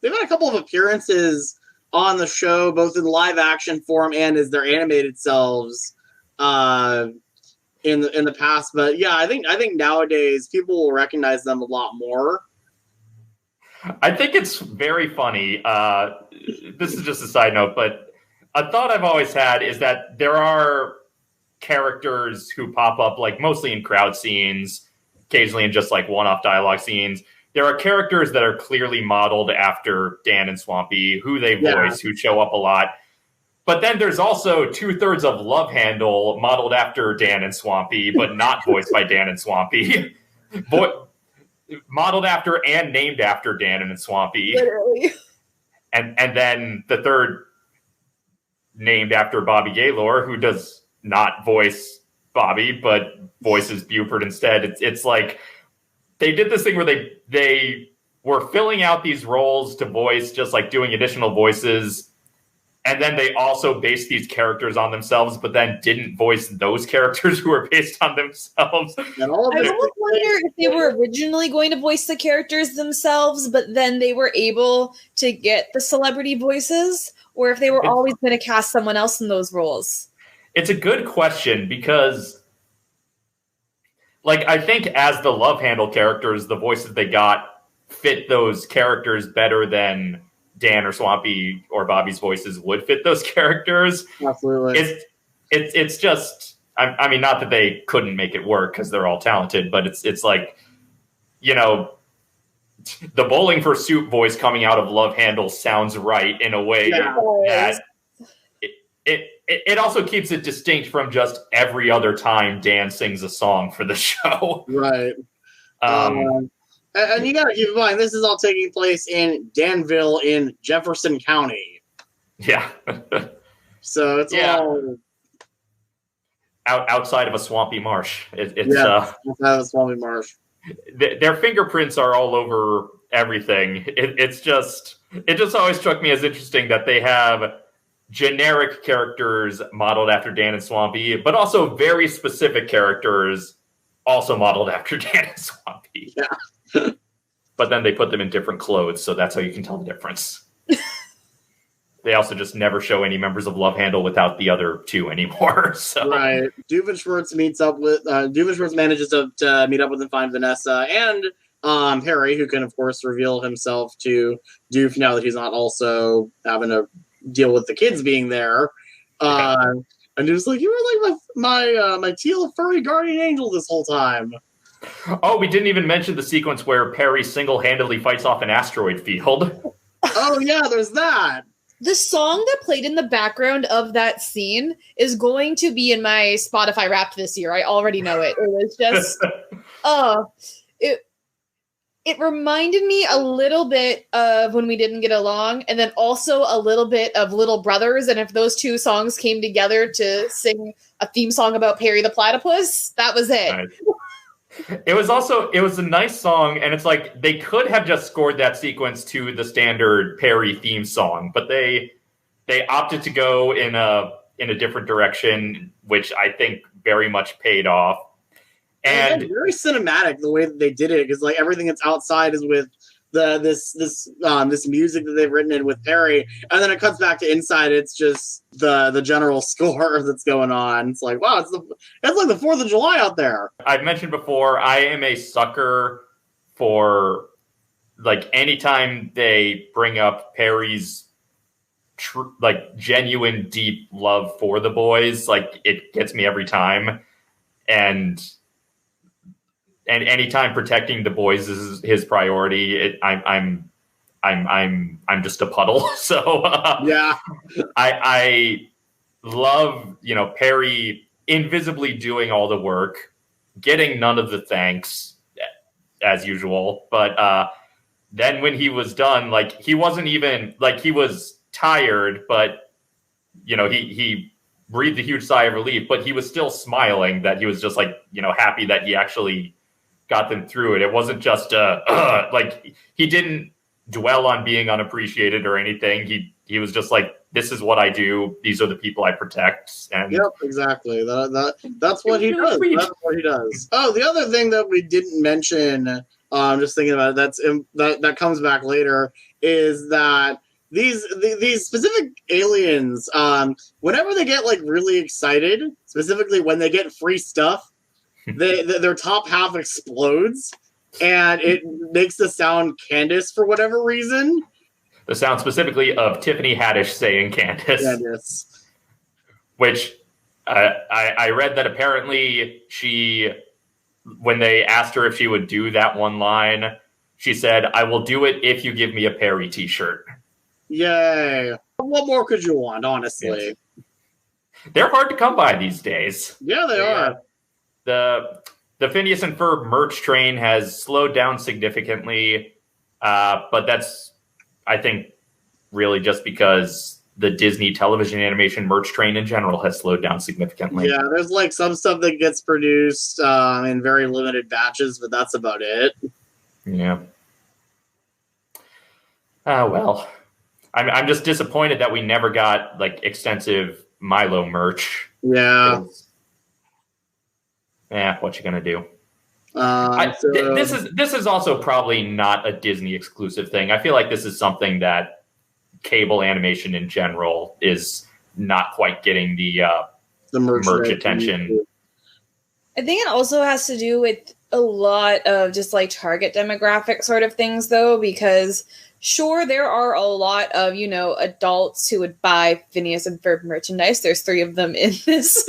They've had a couple of appearances on the show, both in live action form and as their animated selves in the past. But yeah, I think nowadays people will recognize them a lot more. I think it's very funny. This is just a side note, but a thought I've always had is that there are characters who pop up, like mostly in crowd scenes, occasionally in just like one-off dialogue scenes. There are characters that are clearly modeled after Dan and Swampy, who they voice, who show up a lot. But then there's also 2/3 of Love Handle modeled after Dan and Swampy, but not voiced by Dan and Swampy. Modeled after and named after Dan and Swampy. Literally. And then the third named after Bobby Gaylor, who does not voice Bobby, but voices Buford instead. It's like they did this thing where they were filling out these roles to voice, just like doing additional voices. And then they also based these characters on themselves, but then didn't voice those characters who were based on themselves. I almost wonder if they were originally going to voice the characters themselves, but then they were able to get the celebrity voices, or if they were always going to cast someone else in those roles. It's a good question because, like, I think as the Love Handle characters, the voices they got fit those characters better than Dan or Swampy or Bobby's voices would fit those characters. Absolutely. It's just, I mean, not that they couldn't make it work because they're all talented, but it's like, you know, the Bowling for Soup voice coming out of Love Handle sounds right in a way that it also keeps it distinct from just every other time Dan sings a song for the show. Right. And you got to keep in mind, this is all taking place in Danville in Jefferson County. Yeah. So it's all outside of a swampy marsh. Outside of a swampy marsh. Their fingerprints are all over everything. It just always struck me as interesting that they have generic characters modeled after Dan and Swampy, but also very specific characters also modeled after Dan and Swampy. Yeah. But then they put them in different clothes, so that's how you can tell the difference. They also just never show any members of Love Handle without the other two anymore. So. Right. Doofenshmirtz manages to meet up with and find Vanessa and Harry, who can, of course, reveal himself to Doof now that he's not also having to deal with the kids being there. And he was like, "You were like my teal furry guardian angel this whole time." Oh, we didn't even mention the sequence where Perry single-handedly fights off an asteroid field. Oh, yeah, there's that. The song that played in the background of that scene is going to be in my Spotify Wrapped this year. I already know it. It was just, It reminded me a little bit of When We Didn't Get Along, and then also a little bit of Little Brothers. And if those two songs came together to sing a theme song about Perry the Platypus, that was it. Nice. It was a nice song, and it's like they could have just scored that sequence to the standard Perry theme song, but they opted to go in a different direction, which I think very much paid off. And very cinematic the way that they did it, because like everything that's outside is with this music that they've written in with Perry, and then it cuts back to inside. It's just the general score that's going on. It's like, wow, it's like the 4th of July out there. I've mentioned before, I am a sucker for like anytime they bring up Perry's like genuine deep love for the boys, like it gets me every time. And anytime protecting the boys is his priority, I'm just a puddle. So yeah, I love, Perry invisibly doing all the work, getting none of the thanks as usual. But then when he was done, like he wasn't even like he was tired, but he breathed a huge sigh of relief, but he was still smiling that he was just like, happy that he actually got them through it. It wasn't just like he didn't dwell on being unappreciated or anything. He was just like, this is what I do. These are the people I protect. And yep, exactly. That's what he does. That's what he does. Oh, the other thing that we didn't mention, just thinking about it, that comes back later, is that these specific aliens, whenever they get like really excited, specifically when they get free stuff, their top half explodes, and it makes the sound Candace for whatever reason. The sound specifically of Tiffany Haddish saying Candace. Candace. Which I read that apparently she, when they asked her if she would do that one line, she said, "I will do it if you give me a Perry t-shirt." Yay. What more could you want, honestly? Yes. They're hard to come by these days. Yeah, they are. The Phineas and Ferb merch train has slowed down significantly, but that's, I think, really just because the Disney television animation merch train in general has slowed down significantly. Yeah, there's like some stuff that gets produced in very limited batches, but that's about it. Yeah. Well, I'm just disappointed that we never got like extensive Milo merch. Yeah. What you gonna do? So, This is also probably not a Disney exclusive thing. I feel like this is something that cable animation in general is not quite getting the merch attention. I think it also has to do with a lot of just like target demographic sort of things, though, because sure, there are a lot of, adults who would buy Phineas and Ferb merchandise. There's 3 of them in this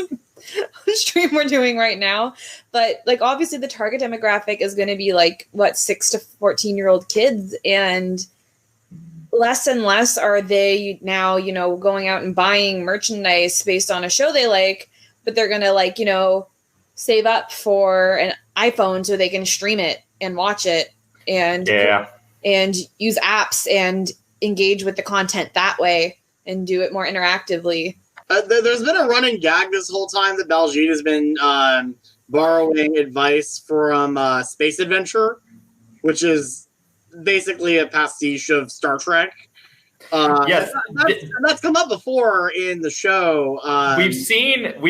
stream we're doing right now. But like, obviously the target demographic is going to be like, 6 to 14-year-old kids. And less and less are they now, going out and buying merchandise based on a show they like, but they're going to save up for an iPhone so they can stream it and watch it and use apps and engage with the content that way and do it more interactively. There's been a running gag this whole time that Baljeet has been borrowing advice from Space Adventure, which is basically a pastiche of Star Trek. Yes, that's come up before in the show. We've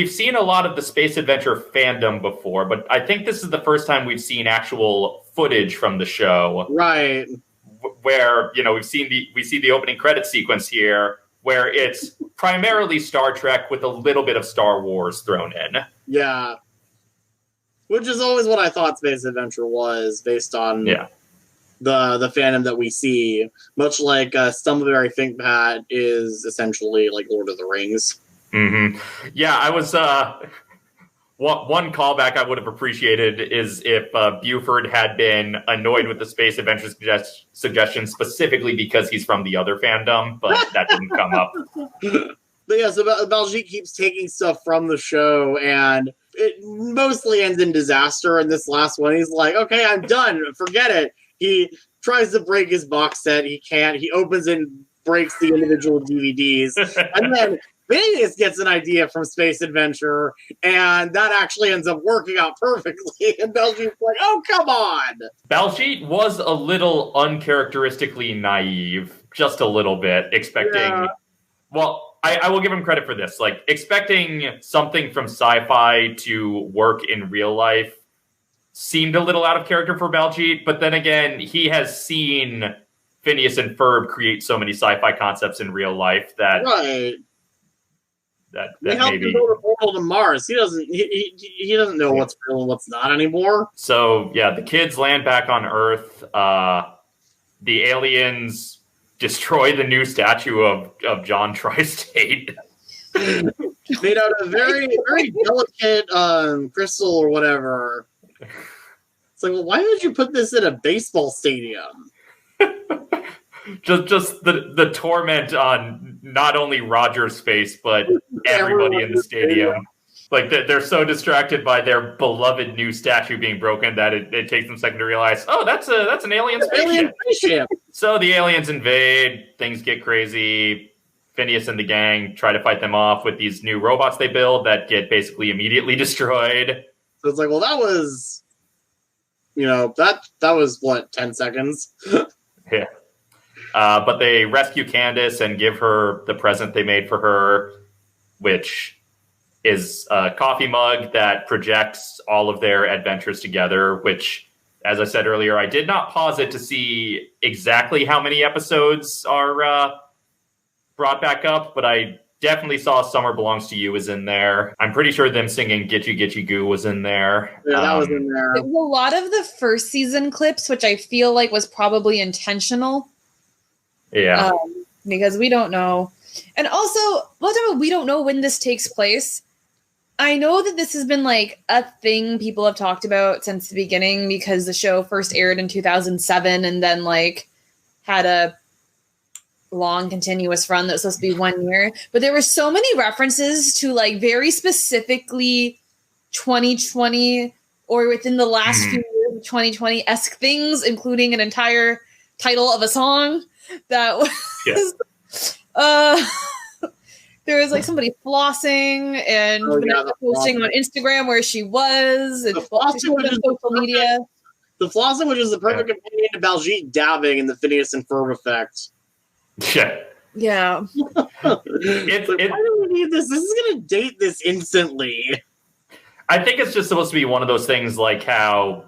seen a lot of the Space Adventure fandom before, but I think this is the first time we've seen actual footage from the show. Right. Where we see the opening credit sequence here, where it's primarily Star Trek with a little bit of Star Wars thrown in. Yeah. Which is always what I thought Space Adventure was, based on the fandom that we see. Much like Stumbleberry ThinkPad is essentially like Lord of the Rings. Mm-hmm. Yeah, I was... one callback I would have appreciated is if Buford had been annoyed with the Space Adventure suggestion specifically because he's from the other fandom, but that didn't come up. But yeah, so Baljeet keeps taking stuff from the show, and it mostly ends in disaster. And this last one, he's like, okay, I'm done. Forget it. He tries to break his box set. He can't. He opens and breaks the individual DVDs. And then Phineas gets an idea from Space Adventure, and that actually ends up working out perfectly. And Baljeet's like, oh, come on. Baljeet was a little uncharacteristically naive, just a little bit, expecting... Yeah. Well, I will give him credit for this. Like, expecting something from sci-fi to work in real life seemed a little out of character for Baljeet, but then again, he has seen Phineas and Ferb create so many sci-fi concepts in real life that... Right. That They helped maybe... him build a portal to Mars. He doesn't know what's real and what's not anymore. So, yeah, the kids land back on Earth. The aliens destroy the new statue of John Tri-State. Made out of very, very delicate crystal or whatever. It's like, well, why would you put this in a baseball stadium? just the torment on not only Roger's face, but everybody in the stadium. Like, they're so distracted by their beloved new statue being broken that it takes them a second to realize, oh, that's an alien spaceship. So the aliens invade, things get crazy. Phineas and the gang try to fight them off with these new robots they build that get basically immediately destroyed. So it's like, well, that was, that was, what, 10 seconds? Yeah. But they rescue Candace and give her the present they made for her, which is a coffee mug that projects all of their adventures together, which, as I said earlier, I did not pause it to see exactly how many episodes are brought back up, but I definitely saw Summer Belongs to You is in there. I'm pretty sure them singing Gitchy Gitchy Goo was in there. Yeah, that was in there. It was a lot of the first season clips, which I feel like was probably intentional. Yeah. Because we don't know. And also, we don't know when this takes place. I know that this has been like a thing people have talked about since the beginning because the show first aired in 2007 and then like had a long continuous run that was supposed to be 1 year. But there were so many references to like very specifically 2020 or within the last few years of 2020-esque things, including an entire title of a song that was there was like somebody flossing and posting on Instagram where she was and on social media. The flossing, which is the perfect companion to Baljeet dabbing in the Phineas and Ferb effect. Yeah. Why do we need this? This is going to date this instantly. I think it's just supposed to be one of those things like how,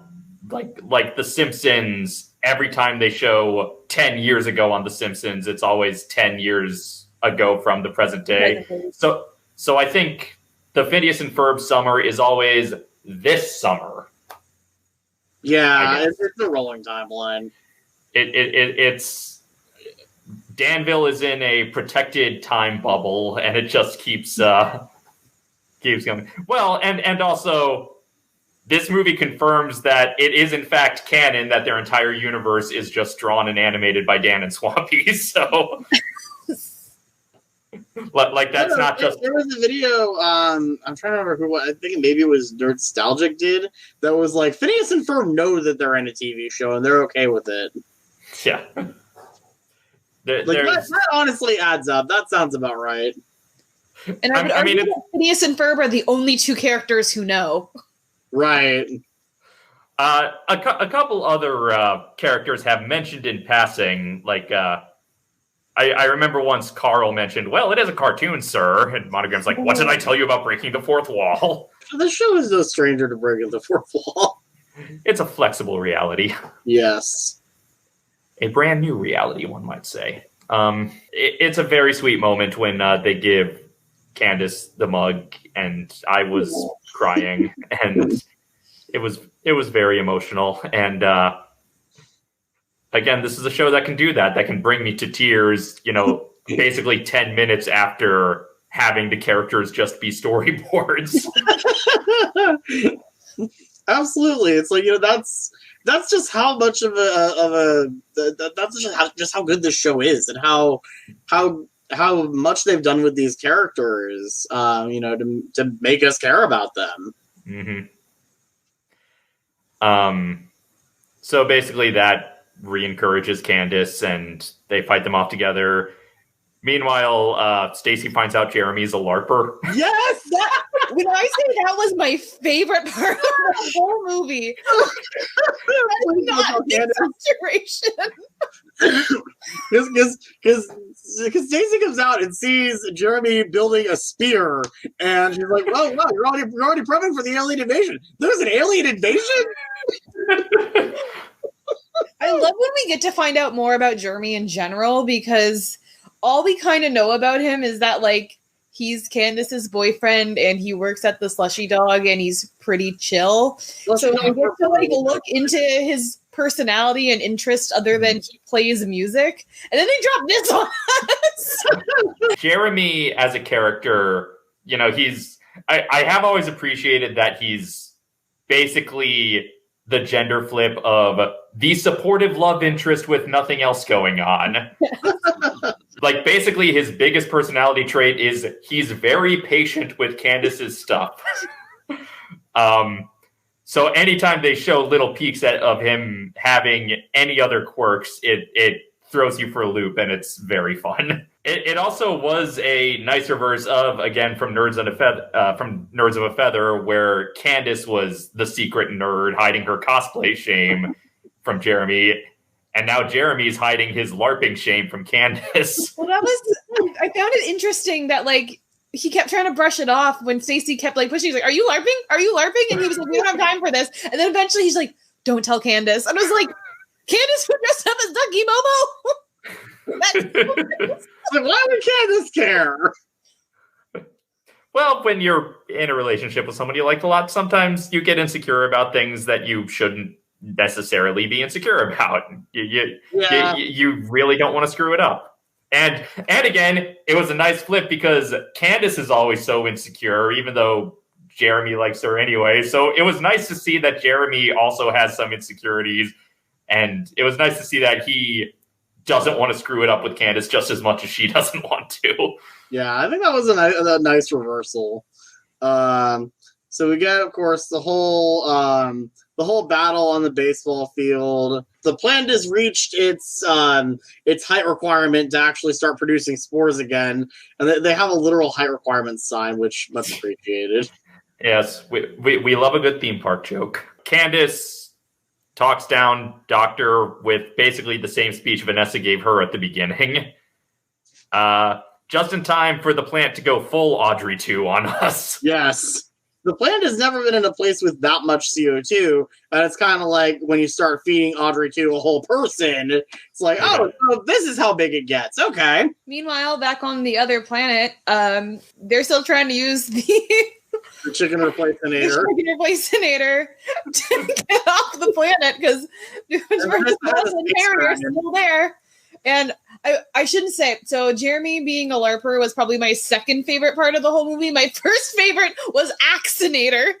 like The Simpsons, every time they show 10 years ago on The Simpsons, it's always 10 years ago from the present day. So I think the Phineas and Ferb summer is always this summer. Yeah, it's a rolling timeline. It's Danville is in a protected time bubble, and it just keeps going. Well, and also this movie confirms that it is in fact canon that their entire universe is just drawn and animated by Dan and Swampy. So. Like that's not just. There was a video. I'm trying to remember who. I think maybe it was Nerdstalgic did that was like Phineas and Ferb know that they're in a TV show and they're okay with it. Yeah, that honestly adds up. That sounds about right. And I would argue that Phineas and Ferb are the only two characters who know. Right. A couple other characters have mentioned in passing, like. I remember once Carl mentioned, well, it is a cartoon, sir. And Monogram's like, what did I tell you about breaking the fourth wall? The show is no stranger to breaking the fourth wall. It's a flexible reality. Yes. A brand new reality, one might say. It's a very sweet moment when they give Candace the mug, and I was crying, and it was very emotional. And again, this is a show that can do that can bring me to tears, basically 10 minutes after having the characters just be storyboards. Absolutely. It's like, that's just how much that's just how good this show is and how much they've done with these characters, to make us care about them. Mm-hmm. So basically that re-encourages Candace, and they fight them off together. Meanwhile, Stacy finds out Jeremy's a LARPer. Yes! When I say that was my favorite part of the whole movie, that's not an exaggeration. Because Stacy comes out and sees Jeremy building a spear, and she's like, "Whoa, you're already prepping for the alien invasion. There's an alien invasion." I love when we get to find out more about Jeremy in general, because all we kind of know about him is that, like, he's Candace's boyfriend and he works at the Slushy Dog and he's pretty chill. So we get to, like, look into his personality and interest other than he plays music. And then they drop this on us. Jeremy as a character, you know, I have always appreciated that he's basically the gender flip of the supportive love interest with nothing else going on. Like, basically, his biggest personality trait is he's very patient with Candace's stuff. So anytime they show little peeks of him having any other quirks, it throws you for a loop, and it's very fun. It also was a nice reverse of, again, from Nerds of a Feather, where Candace was the secret nerd hiding her cosplay shame from Jeremy, and now Jeremy's hiding his LARPing shame from Candace. Well, I found it interesting that, like, he kept trying to brush it off when Stacy kept, like, pushing. He's like, "Are you LARPing? Are you LARPing?" And he was like, "We don't have time for this." And then eventually he's like, "Don't tell Candace." And I was like, "Candace would dress up as Ducky Momo?" So why would Candace care? Well, when you're in a relationship with someone you like a lot, sometimes you get insecure about things that you shouldn't necessarily be insecure about. You really don't want to screw it up. And again, it was a nice flip because Candace is always so insecure, even though Jeremy likes her anyway. So it was nice to see that Jeremy also has some insecurities, and it was nice to see that he doesn't want to screw it up with Candace just as much as she doesn't want to. Yeah, I think that was a nice reversal. So we get, of course, the whole battle on the baseball field. The plant has reached its height requirement to actually start producing spores again, and they have a literal height requirement sign, which much appreciated. Yes, we love a good theme park joke. Candace talks down Doctor with basically the same speech Vanessa gave her at the beginning. Just in time for the plant to go full Audrey 2 on us. Yes. The plant has never been in a place with that much CO2, and it's kind of like when you start feeding Audrey to a whole person, it's like, oh, so this is how big it gets. Okay. Meanwhile, back on the other planet, they're still trying to use the chicken replacinator to get off the planet because and Harry are still there. And I shouldn't say it. So Jeremy being a LARPer was probably my second favorite part of the whole movie. My first favorite was Axinator.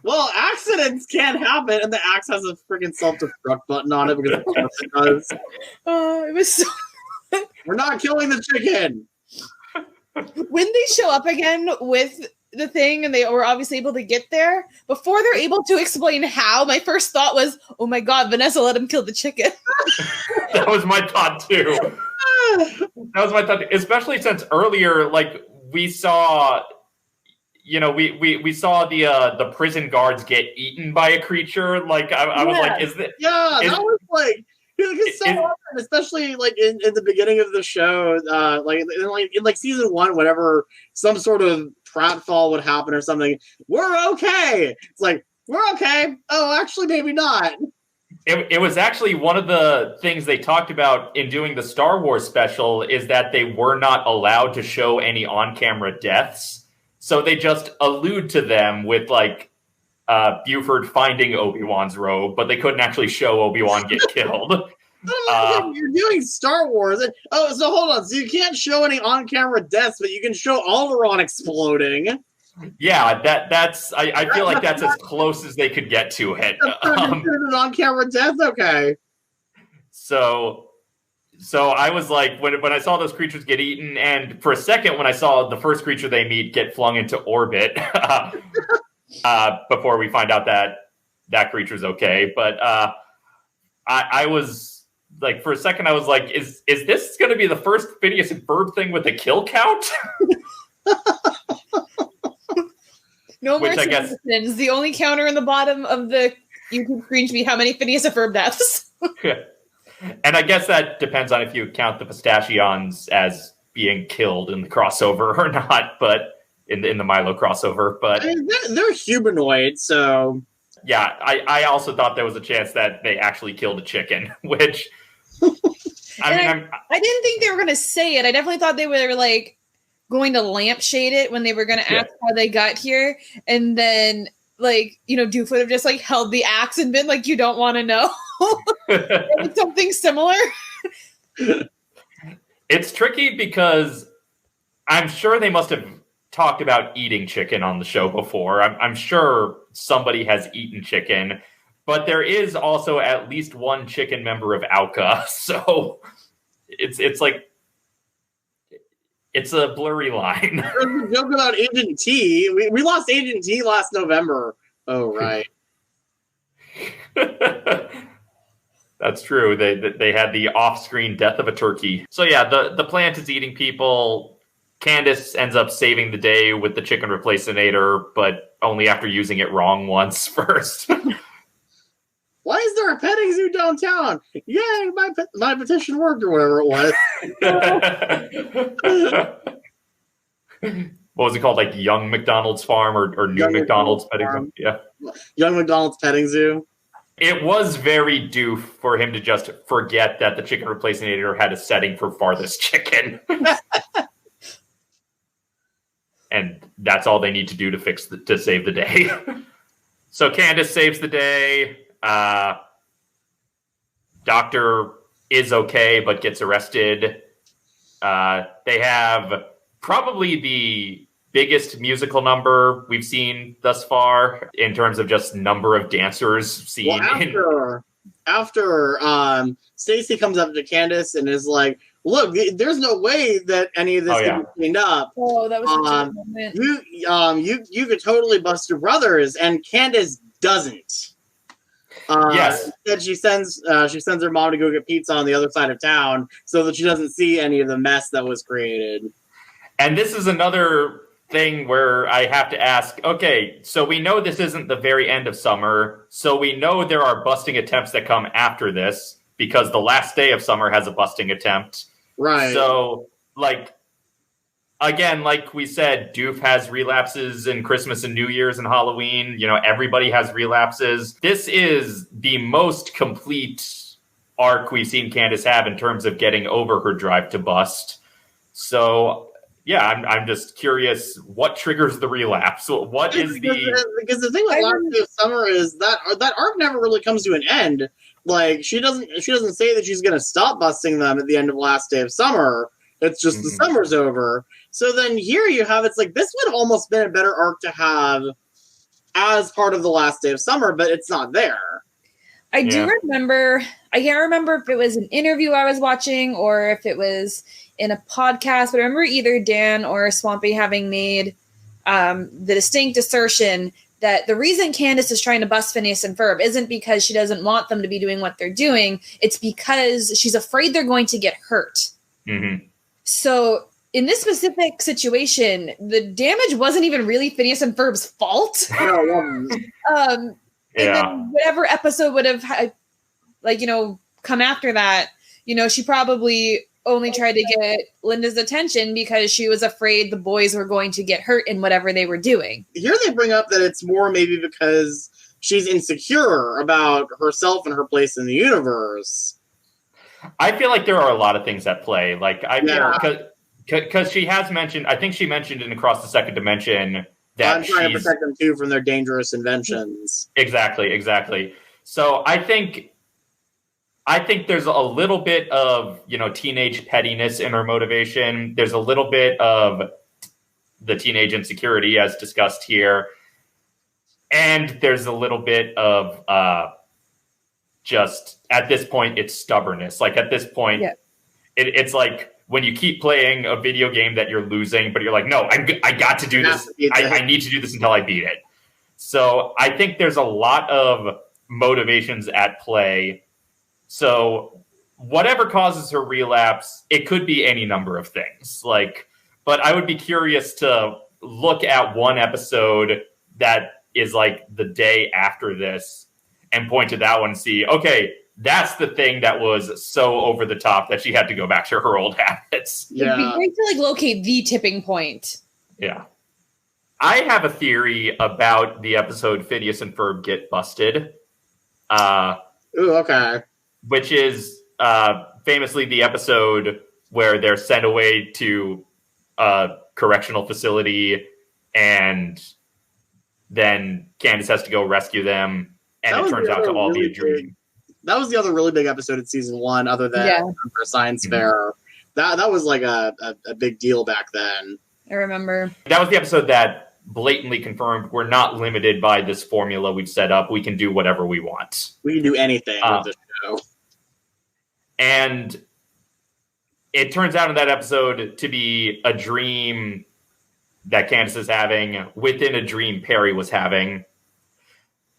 Well, accidents can't happen, and the axe has a freaking self-destruct button on it because it does. It was so. We're not killing the chicken. When they show up again with the thing and they were obviously able to get there, before they're able to explain how, my first thought was, oh my god, Vanessa let him kill the chicken. That was my thought too. Especially since earlier, like, we saw, you know, we saw the prison guards get eaten by a creature. Like, I was like, is that? Yeah, that was like. Because so often, especially like in the beginning of the show, like in season 1, whenever some sort of pratfall would happen or something, we're okay. It's like, we're okay. Oh, actually, maybe not. It was actually one of the things they talked about in doing the Star Wars special is that they were not allowed to show any on-camera deaths. So they just allude to them with, like, Buford finding Obi-Wan's robe, but they couldn't actually show Obi-Wan get killed. You're doing Star Wars. So hold on. So you can't show any on-camera deaths, but you can show Alderaan exploding. Yeah, that's. I feel like that's as close as they could get to it. An on-camera death. Okay. So I was like, when I saw those creatures get eaten, and for a second when I saw the first creature they meet get flung into orbit. before we find out that creature's okay. But I was like, for a second, I was like, is this going to be the first Phineas and Ferb thing with a kill count? No more Which I guess- citizens. The only counter in the bottom of the YouTube screen should be how many Phineas and Ferb deaths. And I guess that depends on if you count the pistachions as being killed in the crossover or not, but in the Milo crossover. But I mean, they're humanoid, so yeah, I also thought there was a chance that they actually killed a chicken, which I didn't think they were going to say it. I definitely thought they were like going to lampshade it when they were going to ask how they got here, and then like, you know, Doof would have just like held the axe and been like, "You don't want to know." Something similar. It's tricky because I'm sure they must have talked about eating chicken on the show before. I'm sure somebody has eaten chicken, but there is also at least one chicken member of Alka, so it's like it's a blurry line. There's a joke about Agent T. We lost Agent T last November. Oh, right. That's true. They had the off-screen death of a turkey. So yeah, the plant is eating people. Candace ends up saving the day with the chicken replacinator, but only after using it wrong once first. Why is there a petting zoo downtown? Yay, my petition worked, or whatever it was. What was it called? Like Young McDonald's Farm or New Young McDonald's McDonald's Petting Zoo? Yeah. Young McDonald's Petting Zoo. It was very doof for him to just forget that the chicken replacinator had a setting for farthest chicken. And that's all they need to do to save the day. So Candace saves the day. Doctor is okay, but gets arrested. They have probably the biggest musical number we've seen thus far in terms of just number of dancers seen. Well, after Stacy comes up to Candace and is like, "Look, there's no way that any of this can be cleaned up. Oh, that was such a good moment. You could totally bust your brothers," and Candace doesn't. Yes. Instead, she sends her mom to go get pizza on the other side of town so that she doesn't see any of the mess that was created. And this is another thing where I have to ask, okay, so we know this isn't the very end of summer, so we know there are busting attempts that come after this, because the last day of summer has a busting attempt. Right. So, like, again, like we said, Doof has relapses in Christmas and New Year's and Halloween. You know, everybody has relapses. This is the most complete arc we've seen Candace have in terms of getting over her drive to bust. So, yeah, I'm just curious, what triggers the relapse? What is because the thing with Last Day of Summer is that arc never really comes to an end. Like, she doesn't say that she's going to stop busting them at the end of Last Day of Summer. It's just the summer's over. So then here you have, it's like, this would have almost been a better arc to have as part of the Last Day of Summer, but it's not there. I do remember, I can't remember if it was an interview I was watching or if it was in a podcast, but I remember either Dan or Swampy having made the distinct assertion that the reason Candace is trying to bust Phineas and Ferb isn't because she doesn't want them to be doing what they're doing. It's because she's afraid they're going to get hurt. Mm-hmm. So in this specific situation, the damage wasn't even really Phineas and Ferb's fault. And then whatever episode would have, like, you know, come after that, you know, she probably only tried to get Linda's attention because she was afraid the boys were going to get hurt in whatever they were doing. Here they bring up that it's more maybe because she's insecure about herself and her place in the universe. I feel like there are a lot of things at play. Like, because she has mentioned, I think she mentioned in Across the Second Dimension that I'm trying to protect them too from their dangerous inventions. Exactly. So I think there's a little bit of, you know, teenage pettiness in her motivation. There's a little bit of the teenage insecurity, as discussed here. And there's a little bit of just, at this point, it's stubbornness. Like, at this point, it's like when you keep playing a video game that you're losing, but you're like, no, I got to do this. I need to do this until I beat it. So I think there's a lot of motivations at play. So whatever causes her relapse, it could be any number of things. But I would be curious to look at one episode that is like the day after this and point to that one and see, okay, that's the thing that was so over the top that she had to go back to her old habits. It'd be great to locate the tipping point. Yeah. I have a theory about the episode Phineas and Ferb Get Busted. Okay. Which is famously the episode where they're sent away to a correctional facility and then Candace has to go rescue them, and it turns out to all be a dream. That was the other really big episode in season 1, other than for science fair. That was like a big deal back then. I remember. That was the episode that blatantly confirmed we're not limited by this formula we've set up. We can do whatever we want. We can do anything with the show. And it turns out in that episode to be a dream that Candace is having within a dream Perry was having.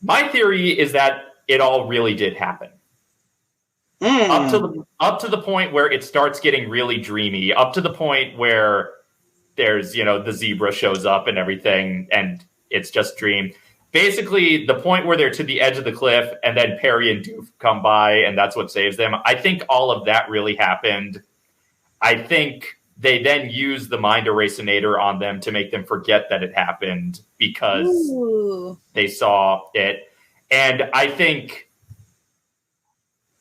My theory is that it all really did happen. Up to the point where it starts getting really dreamy, up to the point where there's, the zebra shows up and everything, and it's just dream. Basically, the point where they're to the edge of the cliff, and then Perry and Doof come by, and that's what saves them. I think all of that really happened. I think they then use the mind erasinator on them to make them forget that it happened because they saw it. And I think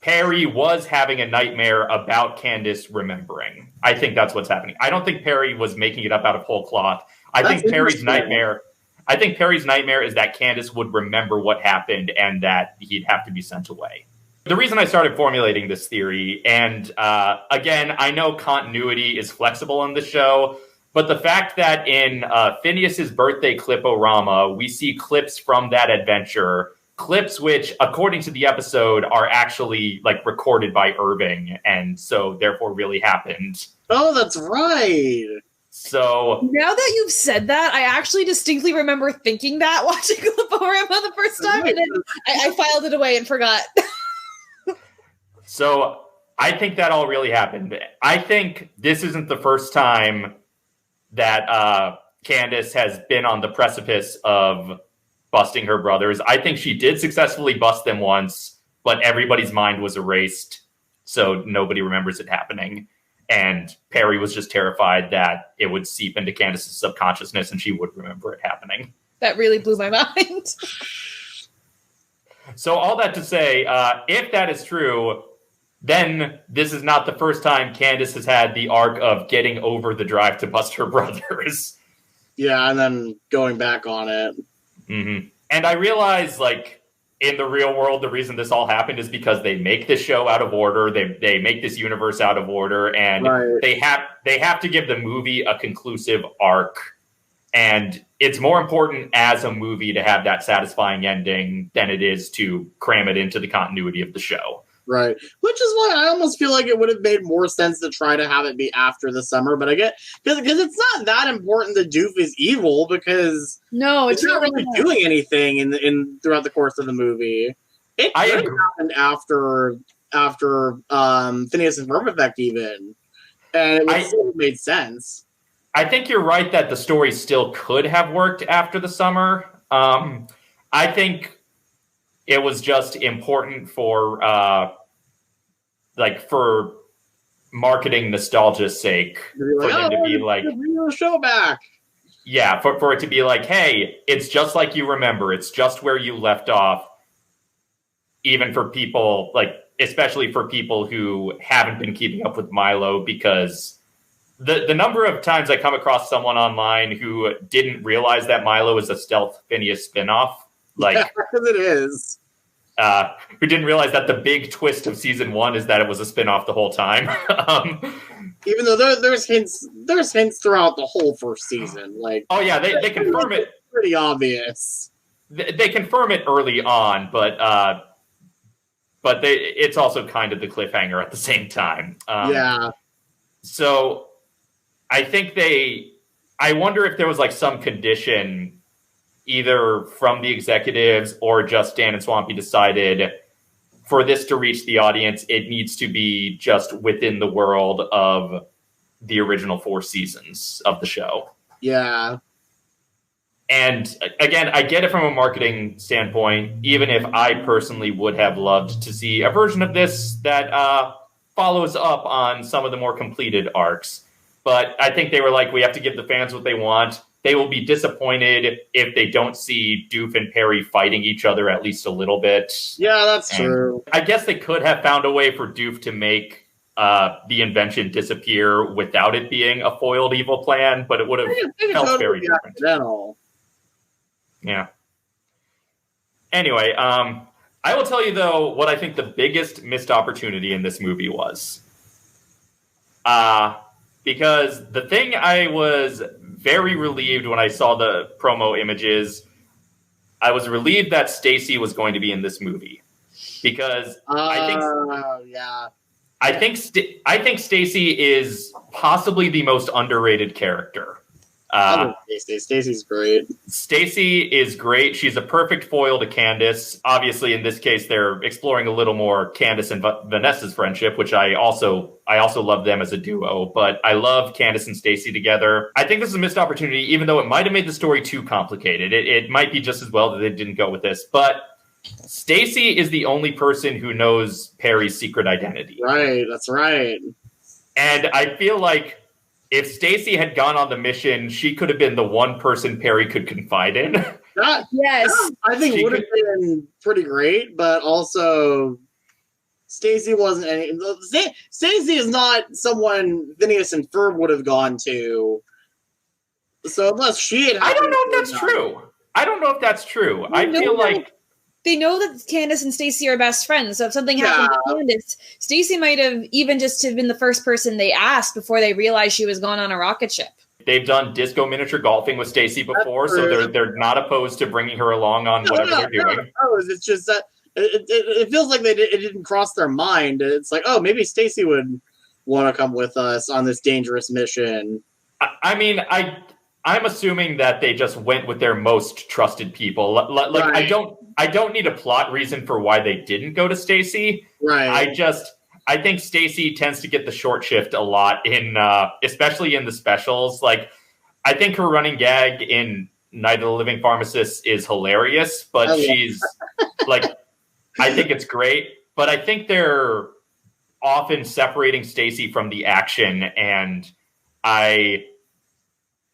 Perry was having a nightmare about Candace remembering. I think that's what's happening. I don't think Perry was making it up out of whole cloth. I think Perry's nightmare is that Candace would remember what happened and that he'd have to be sent away. The reason I started formulating this theory, and again, I know continuity is flexible on the show, but the fact that in Phineas's birthday clip-o-rama, we see clips from that adventure, clips which, according to the episode, are actually recorded by Irving, and so therefore really happened. Oh, that's right. So now that you've said that, I actually distinctly remember thinking that watching Clip-O-Rama the first time, and then I filed it away and forgot. So I think that all really happened. I think this isn't the first time that Candace has been on the precipice of busting her brothers. I think she did successfully bust them once, but everybody's mind was erased, so nobody remembers it happening. And Perry was just terrified that it would seep into Candace's subconsciousness and she would remember it happening. That really blew my mind. So all that to say, if that is true, then this is not the first time Candace has had the arc of getting over the drive to bust her brothers. Yeah, and then going back on it. Mm-hmm. And I realize, in the real world, the reason this all happened is because they make this show out of order. They make this universe out of order, and they have to give the movie a conclusive arc. And it's more important as a movie to have that satisfying ending than it is to cram it into the continuity of the show. Right. Which is why I almost feel like it would have made more sense to try to have it be after the summer. But I get, because it's not that important that Doof is evil, because it's not really doing anything in throughout the course of the movie. It could have happened after Phineas and Ferb Effect even. And it would still have made sense. I think you're right that the story still could have worked after the summer. I think it was just important for marketing nostalgia's sake, for them to be like, bring the show back. Yeah, for it to be like, hey, it's just like you remember. It's just where you left off. Even for people, especially for people who haven't been keeping up with Milo, because the number of times I come across someone online who didn't realize that Milo is a Stealth Phineas spinoff. Because it is. Who didn't realize that the big twist of season 1 is that it was a spinoff the whole time. Even though there's hints throughout the whole first season. Oh yeah, they confirm it. Pretty obvious. They confirm it early on, but it's also kind of the cliffhanger at the same time. Yeah. So I think I wonder if there was some condition either from the executives or just Dan and Swampy decided for this to reach the audience, it needs to be just within the world of the original 4 seasons of the show. Yeah. And again, I get it from a marketing standpoint, even if I personally would have loved to see a version of this that follows up on some of the more completed arcs. But I think they were like, we have to give the fans what they want. They will be disappointed if they don't see Doof and Perry fighting each other at least a little bit. Yeah, that's true. I guess they could have found a way for Doof to make the invention disappear without it being a foiled evil plan, but it would have felt very different. Accidental. Yeah. Anyway, I will tell you, though, what I think the biggest missed opportunity in this movie was. Because the thing I was very relieved when I saw the promo images, I was relieved that Stacy was going to be in this movie. Because I think Stacy is possibly the most underrated character. Stacy's great. Stacy is great. She's a perfect foil to Candace. Obviously, in this case, they're exploring a little more Candace and Vanessa's friendship, which I also love them as a duo. But I love Candace and Stacy together. I think this is a missed opportunity, even though it might have made the story too complicated. It might be just as well that they didn't go with this. But Stacy is the only person who knows Perry's secret identity. Right, that's right. And I feel like if Stacy had gone on the mission, she could have been the one person Perry could confide in. Yes. I think it would have been pretty great, but also Stacy wasn't any. Stacy is not someone Phineas and Ferb would have gone to. So unless she had, I don't know if that's true. I don't know if that's true. I feel like they know that Candace and Stacy are best friends. So if something happened to Candace, Stacy might have even just have been the first person they asked before they realized she was gone on a rocket ship. They've done disco miniature golfing with Stacy before, so they're not opposed to bringing her along on whatever they're doing. It's just that it feels like it didn't cross their mind. It's like, oh, maybe Stacy would want to come with us on this dangerous mission. I mean, I'm assuming that they just went with their most trusted people. Like Right. I don't need a plot reason for why they didn't go to Stacy. Right. I think Stacy tends to get the short shift a lot in, especially in the specials. Like, I think her running gag in Night of the Living Pharmacist is hilarious, but she's like, I think it's great. But I think they're often separating Stacy from the action, and I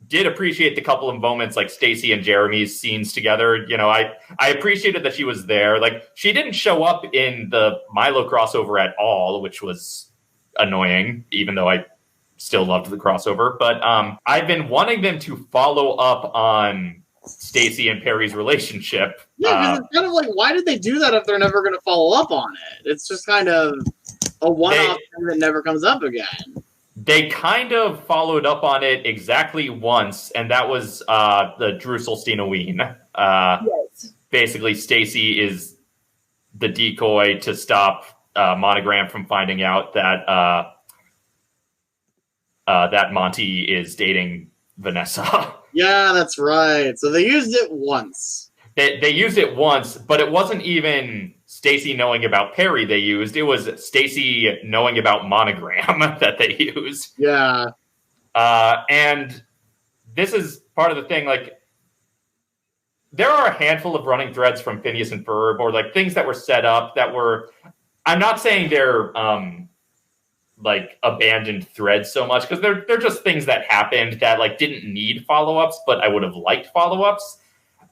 did appreciate the couple of moments like Stacy and Jeremy's scenes together. You know, I appreciated that she was there. Like, she didn't show up in the Milo crossover at all, which was annoying, even though I still loved the crossover. But I've been wanting them to follow up on Stacy and Perry's relationship. Yeah, because it's kind of like, why did they do that if they're never going to follow up on it? It's just kind of a one-off thing that never comes up again. They kind of followed up on it exactly once, and that was the Drusselstein-Ween. Yes. Basically, Stacy is the decoy to stop Monogram from finding out that that Monty is dating Vanessa. Yeah, that's right. So they used it once. They used it once, but it wasn't even Stacy knowing about Perry they used. It was Stacy knowing about Monogram that they used. Yeah. And this is part of the thing, like, there are a handful of running threads from Phineas and Ferb, or like things that were set up that were, I'm not saying they're like abandoned threads so much, because they're just things that happened that like didn't need follow-ups, but I would have liked follow-ups.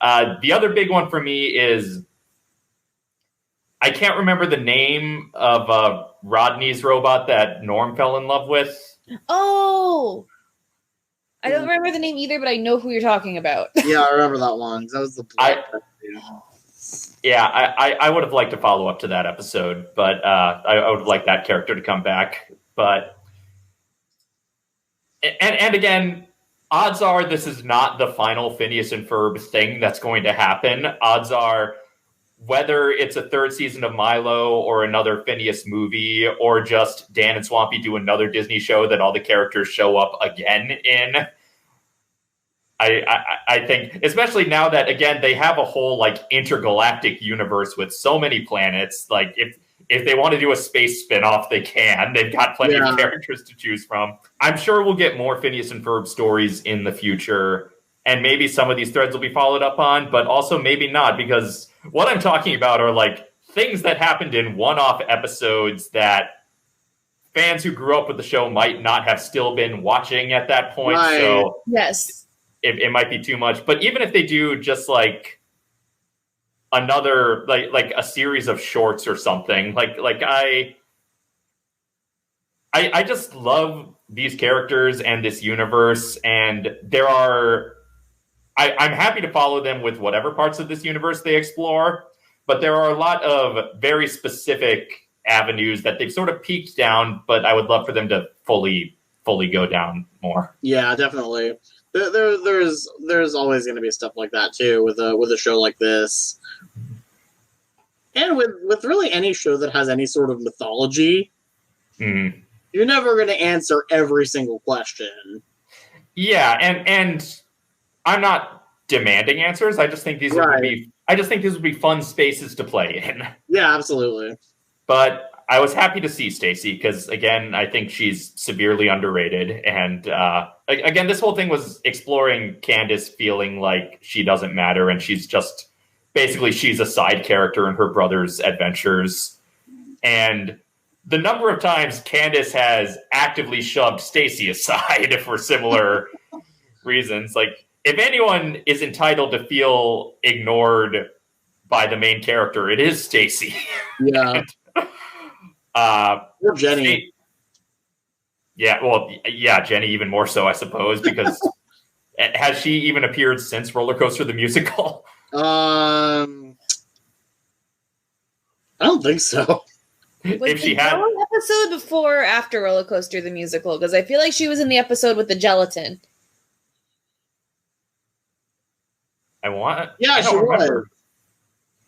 The other big one for me is, I can't remember the name of Rodney's robot that Norm fell in love with. Oh, I don't remember the name either, but I know who you're talking about. Yeah, I remember that one. That was the black. I would have liked to follow up to that episode, but I would have liked that character to come back. But and again, odds are this is not the final Phineas and Ferb thing that's going to happen. Odds are, whether it's a third season of Milo or another Phineas movie, or just Dan and Swampy do another Disney show that all the characters show up again in, I think, especially now that, again, they have a whole like intergalactic universe with so many planets. Like if they want to do a space spinoff, they can. They've got plenty of characters to choose from. I'm sure we'll get more Phineas and Ferb stories in the future, and maybe some of these threads will be followed up on, but also maybe not, because what I'm talking about are like things that happened in one-off episodes that fans who grew up with the show might not have still been watching at that point. Right. So Yes. it might be too much. But even if they do just like another like a series of shorts or something, like I just love these characters and this universe, and I'm happy to follow them with whatever parts of this universe they explore, but there are a lot of very specific avenues that they've sort of peaked down, but I would love for them to fully go down more. Yeah, definitely. There's always going to be stuff like that too with a show like this, and with really any show that has any sort of mythology. Mm-hmm. You're never going to answer every single question. Yeah, and I'm not demanding answers. I just think these would be fun spaces to play in. Yeah, absolutely. But I was happy to see Stacey because, again, I think she's severely underrated. And again, this whole thing was exploring Candace feeling like she doesn't matter, and she's a side character in her brother's adventures. And the number of times Candace has actively shoved Stacey aside for similar reasons. Like, if anyone is entitled to feel ignored by the main character, it is Stacey. Yeah. Or Jenny. Jenny even more so, I suppose, because has she even appeared since Roller Coaster the Musical? I don't think so. Was the episode before or after Roller Coaster the Musical? Because I feel like she was in the episode with the gelatin. Yeah, she was.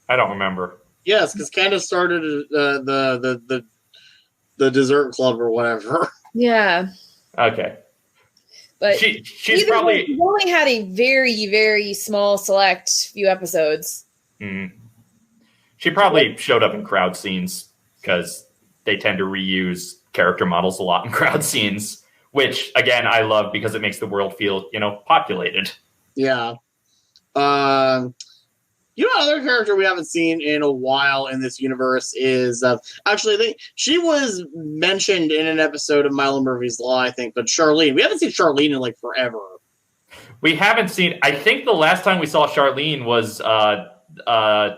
I don't remember. Yes, because Candace started the dessert club or whatever. Yeah. Okay. But she's probably we've only had a very, very small select few episodes. Mm. She probably showed up in crowd scenes because they tend to reuse character models a lot in crowd scenes, which again I love because it makes the world feel, populated. Yeah. Another character we haven't seen in a while in this universe is she was mentioned in an episode of Milo Murphy's Law, I think, but Charlene. We haven't seen Charlene in forever. We haven't seen. I think the last time we saw Charlene was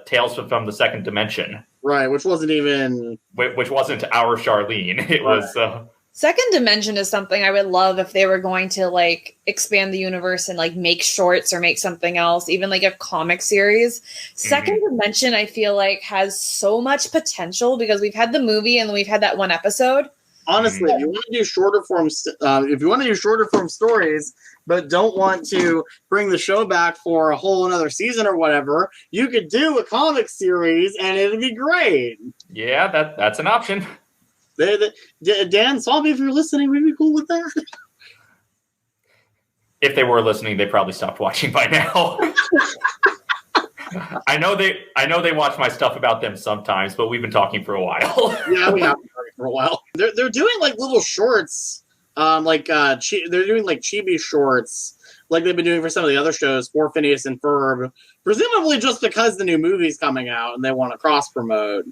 Tales from the Second Dimension, right? Which wasn't our Charlene. It was. Second Dimension is something I would love if they were going to expand the universe and make shorts or make something else, even a comic series. Second Dimension, I feel has so much potential because we've had the movie and we've had that one episode. Honestly, if you want to do shorter form stories, but don't want to bring the show back for a whole another season or whatever, you could do a comic series and it'd be great. Yeah, that's an option. Dan, Salvi, if you're listening, we'd be cool with that. If they were listening, they probably stopped watching by now. I know they watch my stuff about them sometimes, but we've been talking for a while. Yeah, we have been talking for a while. They're doing little shorts, they're doing chibi shorts, like they've been doing for some of the other shows for Phineas and Ferb, presumably just because the new movie's coming out and they want to cross promote.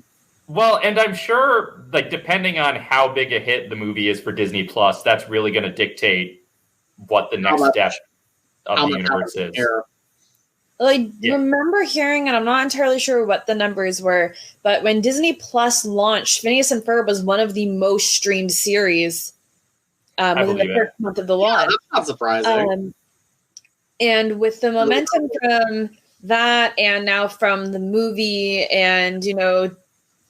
Well, and I'm sure, depending on how big a hit the movie is for Disney Plus, that's really going to dictate what the next step of the universe is. I remember hearing, and I'm not entirely sure what the numbers were, but when Disney Plus launched, Phineas and Ferb was one of the most streamed series within the first month of the launch. That's not surprising. And with the momentum from that, and now from the movie, and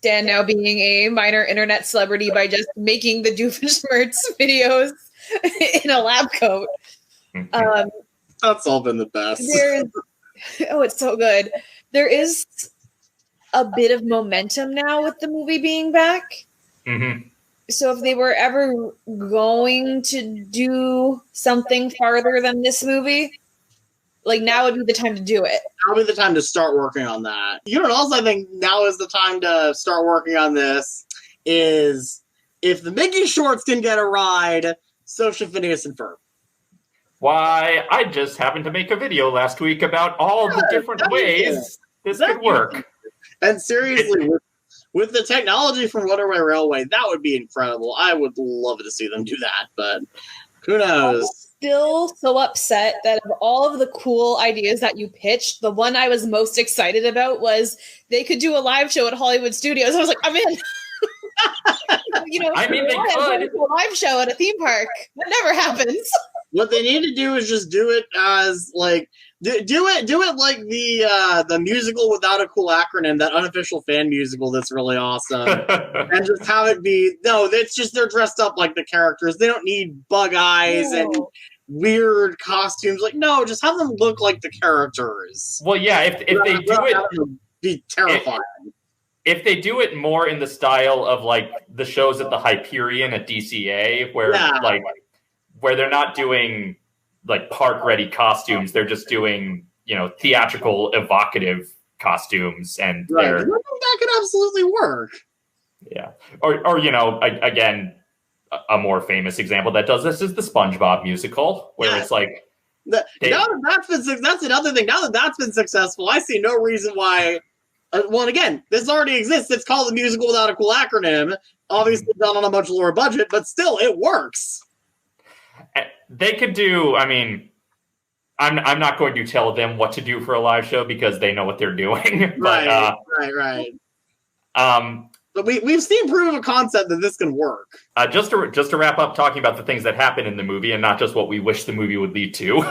Dan now being a minor internet celebrity by just making the Doofenshmirtz videos in a lab coat. That's all been the best. It's so good. There is a bit of momentum now with the movie being back. Mm-hmm. So if they were ever going to do something farther than this movie, Like, now would be the time to do it. Now would be the time to start working on that. You know what else I think now is the time to start working on this is if the Mickey shorts can get a ride, so should Phineas and Ferb. Why, I just happened to make a video last week about all the different ways this could work. And seriously, with the technology from Runaway Railway, that would be incredible. I would love to see them do that, but who knows? I'm still so upset that of all of the cool ideas that you pitched, the one I was most excited about was they could do a live show at Hollywood Studios. I was like, I'm in. I mean, they could. A live show at a theme park. That never happens. What they need to do is just do it as like do it like the musical without a cool acronym, that unofficial fan musical that's really awesome, and just have it be it's just they're dressed up like the characters. They don't need bug eyes and weird costumes. Like, no, just have them look like the characters. Well, yeah, if they do it, would be terrifying. If they do it more in the style of like the shows at the Hyperion at DCA, where where they're not doing like park ready costumes, they're just doing theatrical evocative costumes, and that could absolutely work. Yeah, or again, a more famous example that does this is the SpongeBob musical, where it's like now that's another thing. Now that that's been successful, I see no reason why. Well, and again, this already exists. It's called the musical without a cool acronym. Obviously done on a much lower budget, but still, it works. They could do. I mean, I'm not going to tell them what to do for a live show because they know what they're doing. But, right. But we've seen proof of concept that this can work. Just to wrap up talking about the things that happen in the movie and not just what we wish the movie would lead to.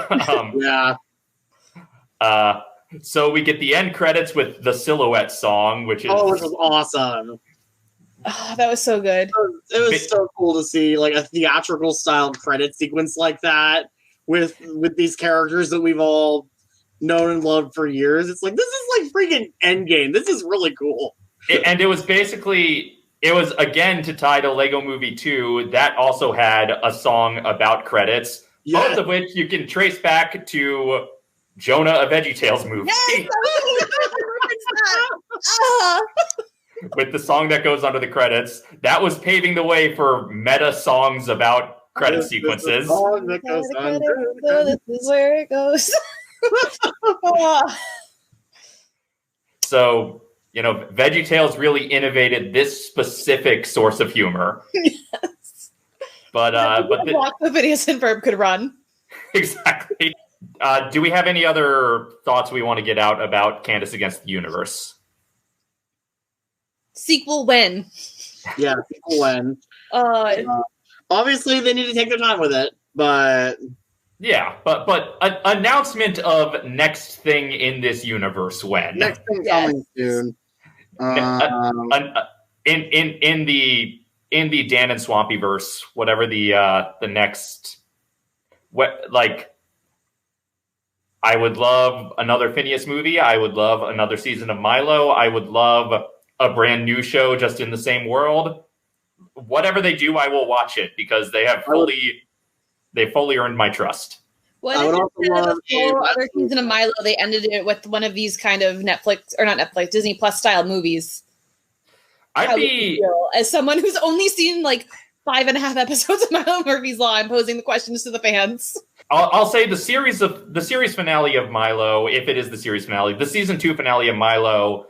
So we get the end credits with the Silhouette song, which was awesome. Oh, that was so good. It was so cool to see like a theatrical style credit sequence like that with these characters that we've all known and loved for years. It's like, this is like freaking Endgame. This is really cool. And it was again to tie to Lego Movie 2 that also had a song about credits, both of which you can trace back to Jonah, a VeggieTales movie. Yes, with the song that goes under the credits. That was paving the way for meta songs about credit sequences. This is where it goes. So, VeggieTales really innovated this specific source of humor. Yes. But the Phineas and Ferb could run. Exactly. Do we have any other thoughts we want to get out about Candace Against the Universe? Sequel when? Yeah, sequel when. Obviously, they need to take their time with it, but... Yeah, but an announcement of next thing in this universe when? Next thing coming soon. In the Dan and Swampyverse, whatever the next... I would love another Phineas movie. I would love another season of Milo. I would love a brand new show just in the same world. Whatever they do, I will watch it because they have fully earned my trust. What if instead of a full other season of Milo, they ended it with one of these kind of Disney Plus style movies? I'd be, as someone who's only seen like 5.5 episodes of Milo Murphy's Law, I'm posing the questions to the fans. I'll say the series finale of Milo, if it is the series finale, the season 2 finale of Milo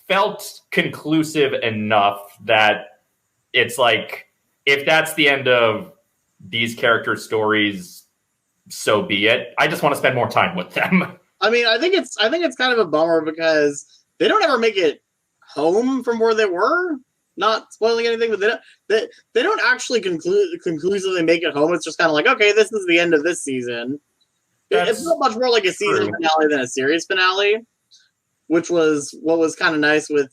felt conclusive enough that it's like, if that's the end of these characters' stories, so be it. I just want to spend more time with them. I mean, I think it's kind of a bummer because they don't ever make it home from where they were. Not spoiling anything, but they don't actually conclusively make it home. It's just kind of like, okay, this is the end of this season. It's not much more like a season finale than a series finale, which was what was kind of nice with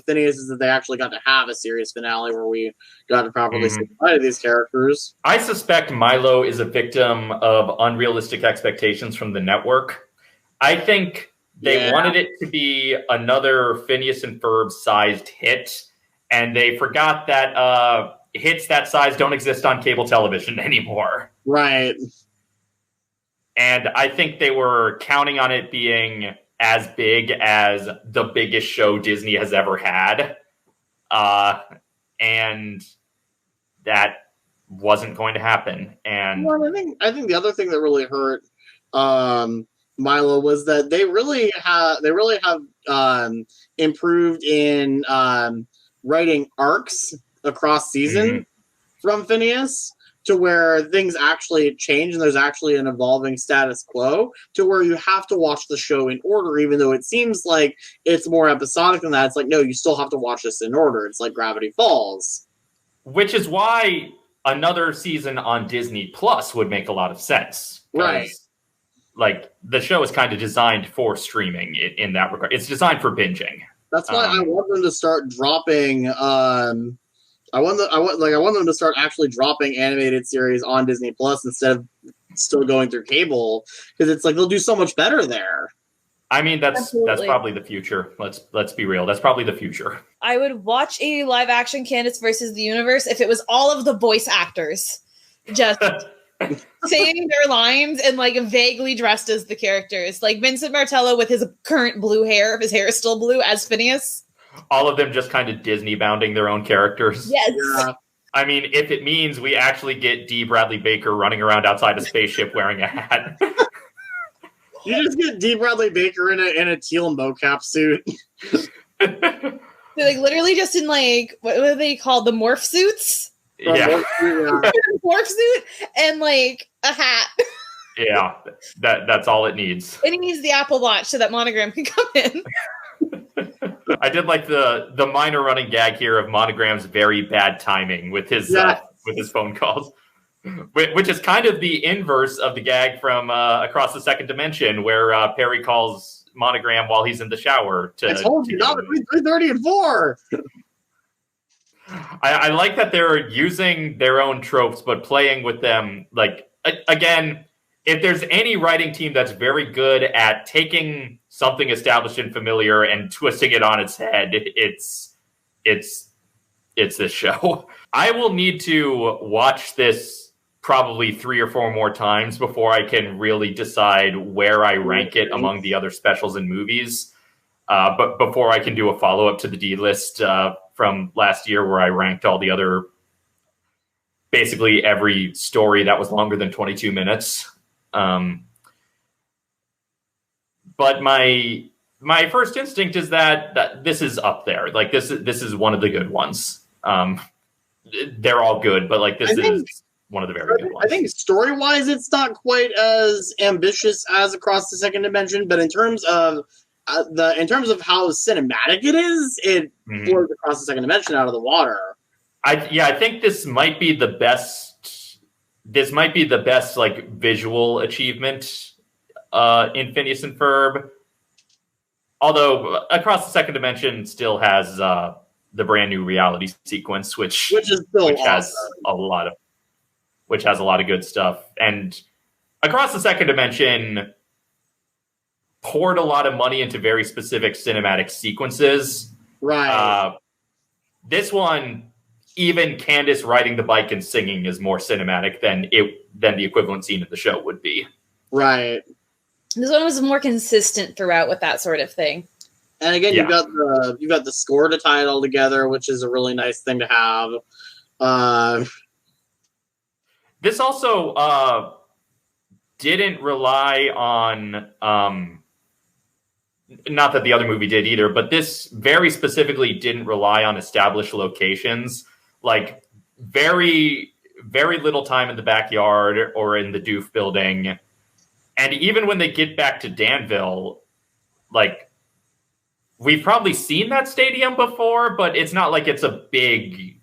Phineas, is that they actually got to have a series finale where we got to properly say goodbye to these characters. I suspect Milo is a victim of unrealistic expectations from the network. I think they wanted it to be another Phineas and Ferb sized hit, and they forgot that hits that size don't exist on cable television anymore. Right. And I think they were counting on it being as big as the biggest show Disney has ever had. And that wasn't going to happen. And well, I think the other thing that really hurt Milo was that they really have improved in writing arcs across season from Phineas, to where things actually change and there's actually an evolving status quo, to where you have to watch the show in order, even though it seems like it's more episodic than that. It's like, no, you still have to watch this in order. It's like Gravity Falls. Which is why another season on Disney Plus would make a lot of sense. Right. Like, the show is kind of designed for streaming in that regard. It's designed for binging. That's why I want them to start dropping. I want them to start actually dropping animated series on Disney Plus instead of still going through cable, because it's like they'll do so much better there. I mean, that's Absolutely. probably the future. Let's be real. That's probably the future. I would watch a live action Candace versus the Universe if it was all of the voice actors just saying their lines and like vaguely dressed as the characters, like Vincent Martello with his current blue hair, if his hair is still blue, as Phineas. All of them just kind of Disney bounding their own characters. Yes. Yeah. I mean, if it means we actually get D. Bradley Baker running around outside a spaceship wearing a hat. You just get D. Bradley Baker in a teal mocap suit. They're like literally just in like, what are they called? The morph suits? Yeah. Morph suit and like a hat. Yeah. That's all it needs. And he needs the Apple Watch so that Monogram can come in. I did like the minor running gag here of Monogram's very bad timing with his phone calls, which is kind of the inverse of the gag from Across the Second Dimension, where Perry calls Monogram while he's in the shower. I told you not between 3:30 and 4. I like that they're using their own tropes, but playing with them. Like, again, if there's any writing team that's very good at taking something established and familiar and twisting it on its head, it's this show. I will need to watch this probably 3 or 4 more times before I can really decide where I rank it among the other specials and movies. But before I can do a follow-up to the D-list from last year, where I ranked all the other, basically every story that was longer than 22 minutes. But my first instinct is that this is up there. Like, this is one of the good ones. They're all good, but like this is one of the very good ones. I think story-wise, it's not quite as ambitious as Across the Second Dimension, but in terms of how cinematic it is, it blows Across the Second Dimension out of the water. I think this might be the best. This might be the best like visual achievement in Phineas and Ferb. Although Across the Second Dimension still has the brand new reality sequence, which is still has awesome. which has a lot of good stuff. And Across the Second Dimension poured a lot of money into very specific cinematic sequences. Right. This one, even Candace riding the bike and singing is more cinematic than the equivalent scene in the show would be. Right. This one was more consistent throughout with that sort of thing. And again, you've got the score to tie it all together, which is a really nice thing to have. This also didn't rely on not that the other movie did either, but this very specifically didn't rely on established locations. Like, very, very little time in the backyard or in the Doof building. And even when they get back to Danville, like, we've probably seen that stadium before, but it's not like it's a big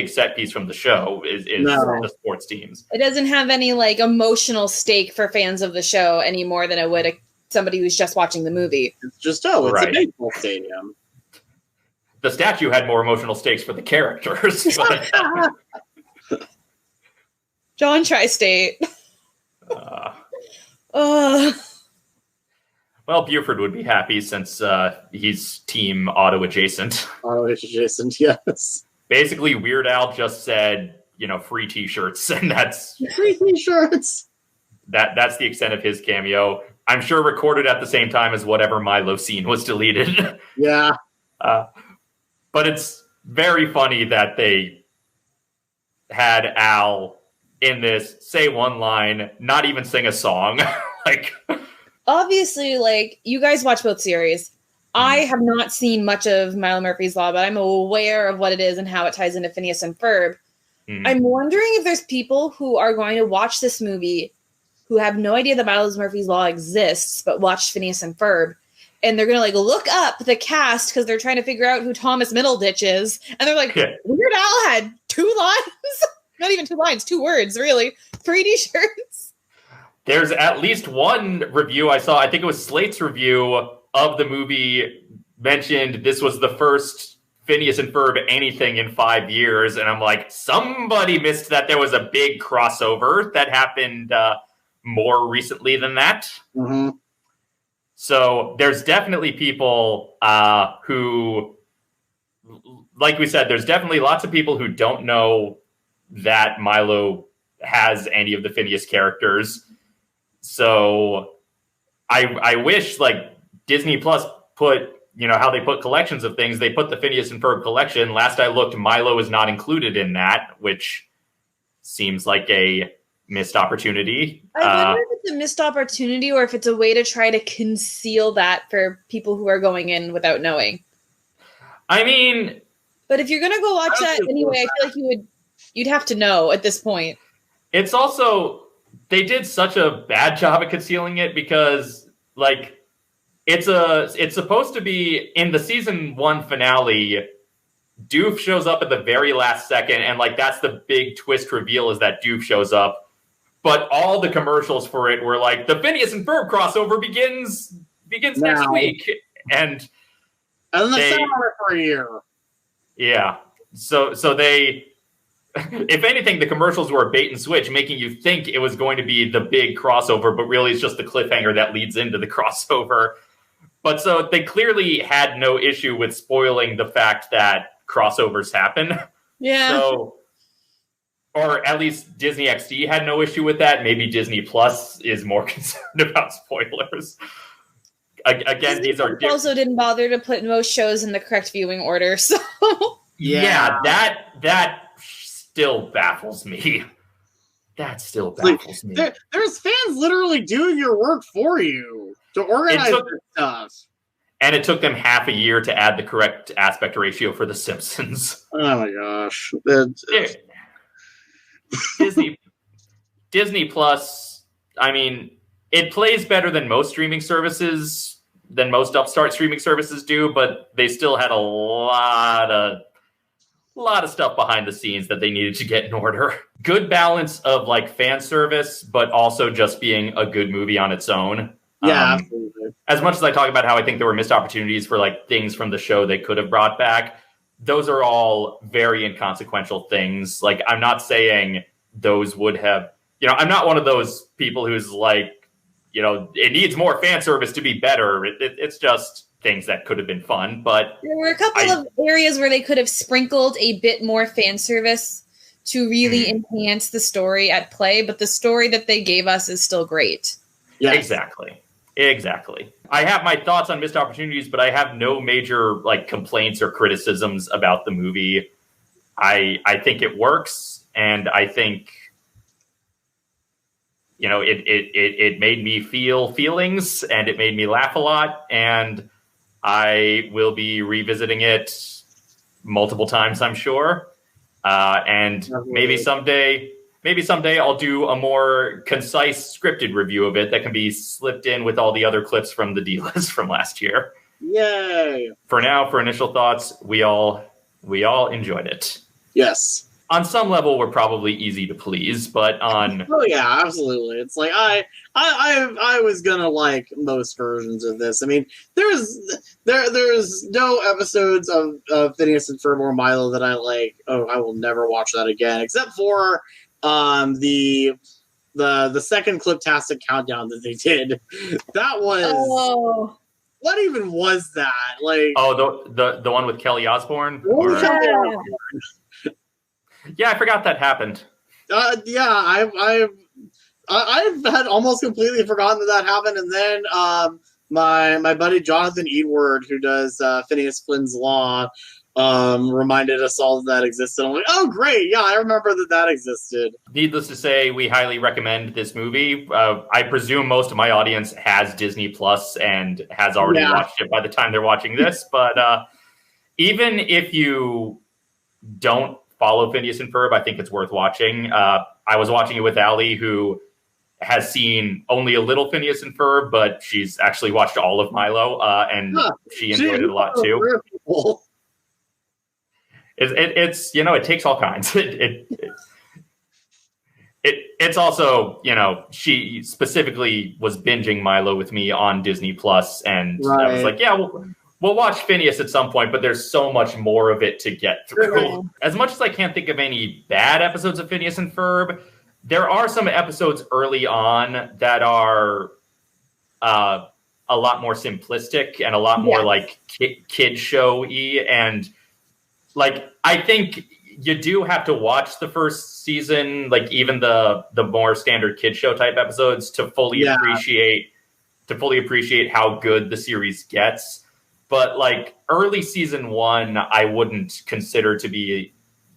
set piece from the show is the sports teams. It doesn't have any like emotional stake for fans of the show any more than it would somebody who's just watching the movie. It's just, it's a baseball stadium. The statue had more emotional stakes for the characters. But, John Tri-State. Well, Buford would be happy since he's team auto adjacent. Auto adjacent, yes. Basically, Weird Al just said, free T-shirts, and that's Free T-shirts. That's the extent of his cameo. I'm sure recorded at the same time as whatever Milo scene was deleted. Yeah. But it's very funny that they had Al in this say one line, not even sing a song. Like, obviously, like, you guys watch both series. I have not seen much of Milo Murphy's Law, but I'm aware of what it is and how it ties into Phineas and Ferb. I'm wondering if there's people who are going to watch this movie who have no idea that Milo Murphy's Law exists, but watched Phineas and Ferb. And they're going to, like, look up the cast because they're trying to figure out who Thomas Middleditch is. And they're like, Weird Al had 2 lines? Not even 2 lines, 2 words, really. 3 T-shirts. There's at least one review I saw. I think it was Slate's review of the movie mentioned this was the first Phineas and Ferb anything in 5 years. And I'm like, somebody missed that there was a big crossover that happened more recently than that. Mm-hmm. So there's definitely people who, like we said, there's definitely lots of people who don't know that Milo has any of the Phineas characters. So I wish, like, Disney Plus put, how they put collections of things. They put the Phineas and Ferb collection. Last I looked, Milo is not included in that, which seems like a missed opportunity. I wonder if it's a missed opportunity or if it's a way to try to conceal that for people who are going in without knowing. I mean, but if you're gonna go watch that anyway, I feel like you'd have to know at this point. It's also, they did such a bad job at concealing it because, like, it's supposed to be in the season 1 finale. Doof shows up at the very last second, and, like, that's the big twist reveal is that Doof shows up. But all the commercials for it were like, the Phineas and Ferb crossover begins next week. And then the summer for a year. Yeah. So they, if anything, the commercials were a bait and switch, making you think it was going to be the big crossover, but really it's just the cliffhanger that leads into the crossover. But so they clearly had no issue with spoiling the fact that crossovers happen. Yeah. So, or at least Disney XD had no issue with that. Maybe Disney Plus is more concerned about spoilers. Again, these are also didn't bother to put most shows in the correct viewing order. So yeah, that still baffles me. That still baffles me. There's fans literally doing your work for you to organize this stuff. And it took them half a year to add the correct aspect ratio for The Simpsons. Oh my gosh. Disney Plus, I mean, it plays better than most streaming services, than most upstart streaming services do, but they still had a lot of stuff behind the scenes that they needed to get in order. Good balance of, like, fan service, but also just being a good movie on its own. Yeah, absolutely. As much as I talk about how I think there were missed opportunities for, like, things from the show they could have brought back, those are all very inconsequential things. Like, I'm not saying those would have, I'm not one of those people who's like, it needs more fan service to be better. It's just things that could have been fun. But there were a couple of areas where they could have sprinkled a bit more fan service to really enhance the story at play. But the story that they gave us is still great. Yeah, exactly. I have my thoughts on missed opportunities, but I have no major, like, complaints or criticisms about the movie. I think it works, and I think, it made me feel feelings, and it made me laugh a lot, and I will be revisiting it multiple times, I'm sure. And maybe someday I'll do a more concise scripted review of it that can be slipped in with all the other clips from the D-list from last year. Yay! For now, for initial thoughts, we all enjoyed it. Yes. On some level, we're probably easy to please, but on... Oh yeah, absolutely. It's like, I was gonna like most versions of this. I mean, there's no episodes of Phineas and Ferb or Milo that I like. Oh, I will never watch that again, except for the second Cliptastic countdown that they did. That was what even was that? Like, the one with Kelly Osbourne? Yeah, I forgot that happened. Yeah, I've had almost completely forgotten that happened, and then my buddy Jonathan Edward, who does Phineas Flynn's Law, reminded us all that existed. I'm like, oh great, yeah, I remember that existed. Needless to say, we highly recommend this movie. I presume most of my audience has Disney Plus and has already watched it by the time they're watching this. But even if you don't follow Phineas and Ferb, I think it's worth watching. I was watching it with Allie, who has seen only a little Phineas and Ferb, but she's actually watched all of Milo, and she enjoyed it a lot too. It's it takes all kinds. It's also, she specifically was binging Milo with me on Disney Plus, and I was like, yeah, we'll watch Phineas at some point, but there's so much more of it to get through. Right. As much as I can't think of any bad episodes of Phineas and Ferb, there are some episodes early on that are a lot more simplistic and a lot more like kid show-y. And like, I think you do have to watch the first season, like even the more standard kid show type episodes to fully appreciate how good the series gets. But like early season 1, I wouldn't consider to be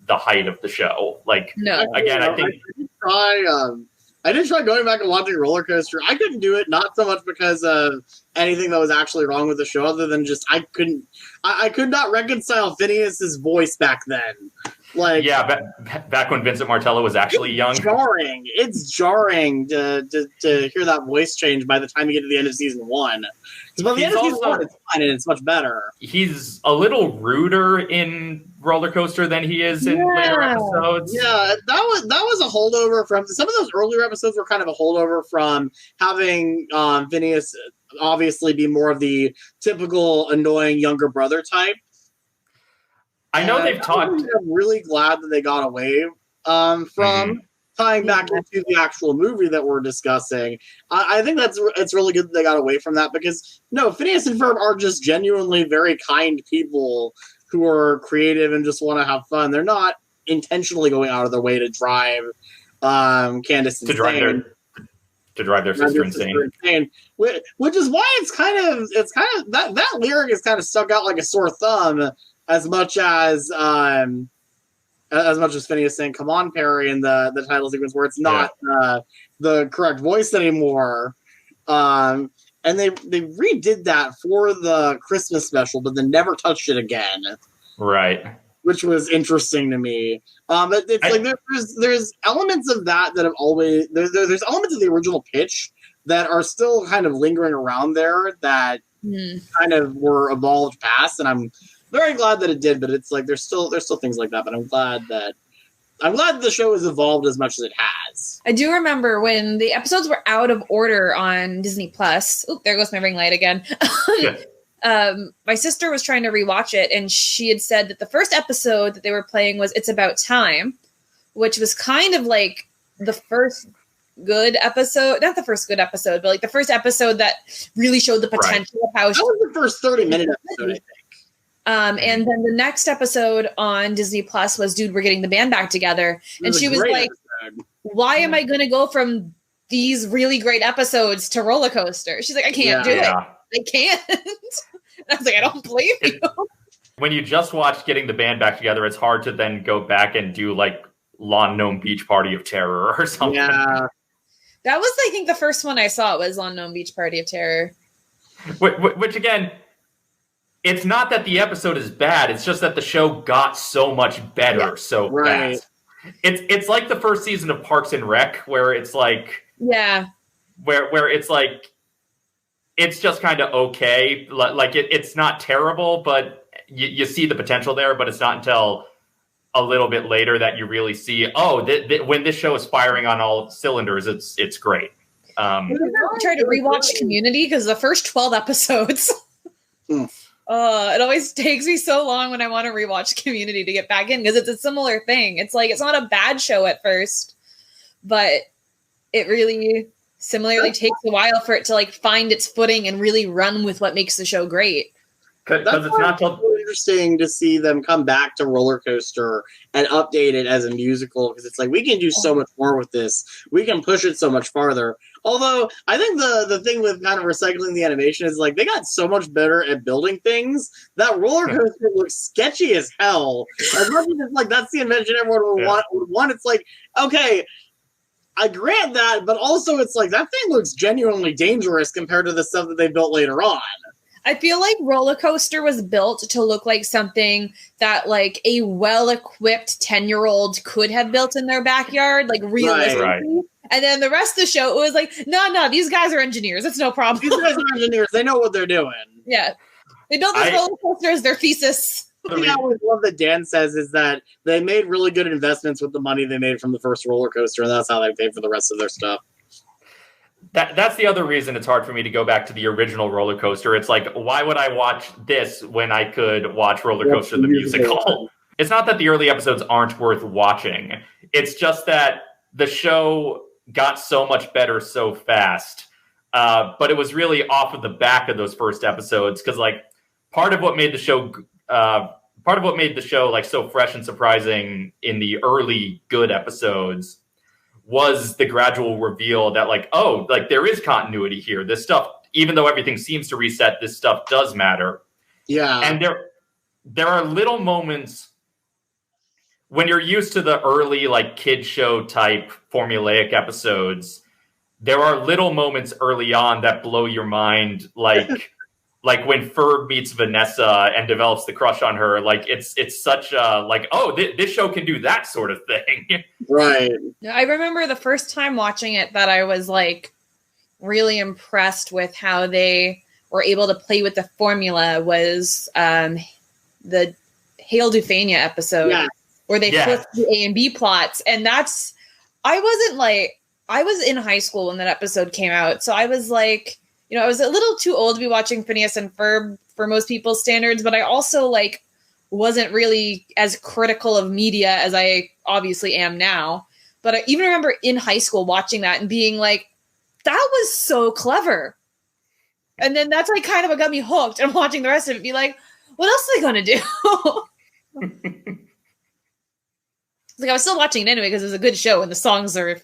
the height of the show. Like, again, I think I did try going back and watching Roller Coaster. I couldn't do it, not so much because of anything that was actually wrong with the show, other than just I could not reconcile Phineas's voice back then. Like, back when Vincent Martello was actually young. It's jarring to hear that voice change by the time you get to the end of season 1. Because by the end of season 1, it's fine and it's much better. He's a little ruder in Roller Coaster than he is in later episodes. Yeah, that was a holdover from some of those earlier episodes were kind of a holdover from having Phineas obviously be more of the typical annoying younger brother type. I know they've talked. I'm really glad that they got away from tying back into the actual movie that we're discussing. I think it's really good that they got away from that because Phineas and Ferb are just genuinely very kind people who are creative and just want to have fun. They're not intentionally going out of their way to drive Candace insane. To drive their sister insane. Which is why it's kind of that lyric is kind of stuck out like a sore thumb. As much as Phineas saying "Come on, Perry" in the title sequence, where it's not the correct voice anymore, and they redid that for the Christmas special, but then never touched it again. Right, which was interesting to me. But it's like there's elements of that have always there's elements of the original pitch that are still kind of lingering around there that kind of were evolved past, and I'm very glad that it did, but it's like there's still things like that. But I'm glad the show has evolved as much as it has. I do remember when the episodes were out of order on Disney Plus. Oop, there goes my ring light again. My sister was trying to rewatch it, and she had said that the first episode that they were playing was "It's About Time," which was kind of like the first good episode. Not the first good episode, but like the first episode that really showed the potential of how. That was the first 30-minute episode, I think. And then the next episode on Disney Plus was "Dude, We're Getting the Band Back Together," and she was like, "Why am I going to go from these really great episodes to Roller Coaster?" She's like, "I can't do it. I can't." And I was like, "I don't blame you." When you just watch Getting the Band Back Together, it's hard to then go back and do like Lawn Gnome Beach Party of Terror or something. Yeah, that was, I think, the first one I saw was Lawn Gnome Beach Party of Terror. Which again. It's not that the episode is bad. It's just that the show got so much better so fast. It's like the first season of Parks and Rec, where it's like where it's like it's just kind of okay. Like it's not terrible, but you see the potential there. But it's not until a little bit later that you really see when this show is firing on all cylinders. It's great. I tried to rewatch Community because the first 12 episodes. It always takes me so long when I want to rewatch Community to get back in because it's a similar thing. It's like, it's not a bad show at first, but it really similarly takes a while for it to like find its footing and really run with what makes the show great. Because it's not till interesting to see them come back to Roller Coaster and update it as a musical, because it's like, we can do so much more with this. We can push it so much farther. Although, I think the thing with kind of recycling the animation is, like, they got so much better at building things. That roller coaster looks sketchy as hell. As much as it's like, that's the invention everyone would want. It's like, okay, I grant that, but also it's like, that thing looks genuinely dangerous compared to the stuff that they built later on. I feel like Roller Coaster was built to look like something that, like, a well-equipped 10-year-old could have built in their backyard, like, realistically. Right. And then the rest of the show, it was like, no, these guys are engineers. It's no problem. These guys are engineers. They know what they're doing. Yeah. They built this roller coaster as their thesis. The thing I always love that Dan says is that they made really good investments with the money they made from the first roller coaster, and that's how they paid for the rest of their stuff. That's the other reason it's hard for me to go back to the original roller coaster. It's like, why would I watch this when I could watch Roller Coaster the musical? It's not that the early episodes aren't worth watching. It's just that the show got so much better so fast. But it was really off of the back of those first episodes, because, like, part of what made the show like so fresh and surprising in the early good episodes was the gradual reveal that, like, oh, like, there is continuity here. This stuff, even though everything seems to reset, this stuff does matter. Yeah. And there are little moments when you're used to the early, like, kid show type formulaic episodes. There are little moments early on that blow your mind, like like when Ferb meets Vanessa and develops the crush on her. Like, it's such a, like, oh, this show can do that sort of thing. Right. I remember the first time watching it that I was, like, really impressed with how they were able to play with the formula was the Hail Dufania episode where they flipped the A and B plots. And I was in high school when that episode came out. So I was like, you know, I was a little too old to be watching Phineas and Ferb for most people's standards, but I also, like, wasn't really as critical of media as I obviously am now. But I even remember in high school watching that and being like, that was so clever. And then that's, like, kind of what got me hooked, and watching the rest of it be like, what else are they going to do? Like, I was still watching it anyway because it was a good show and the songs are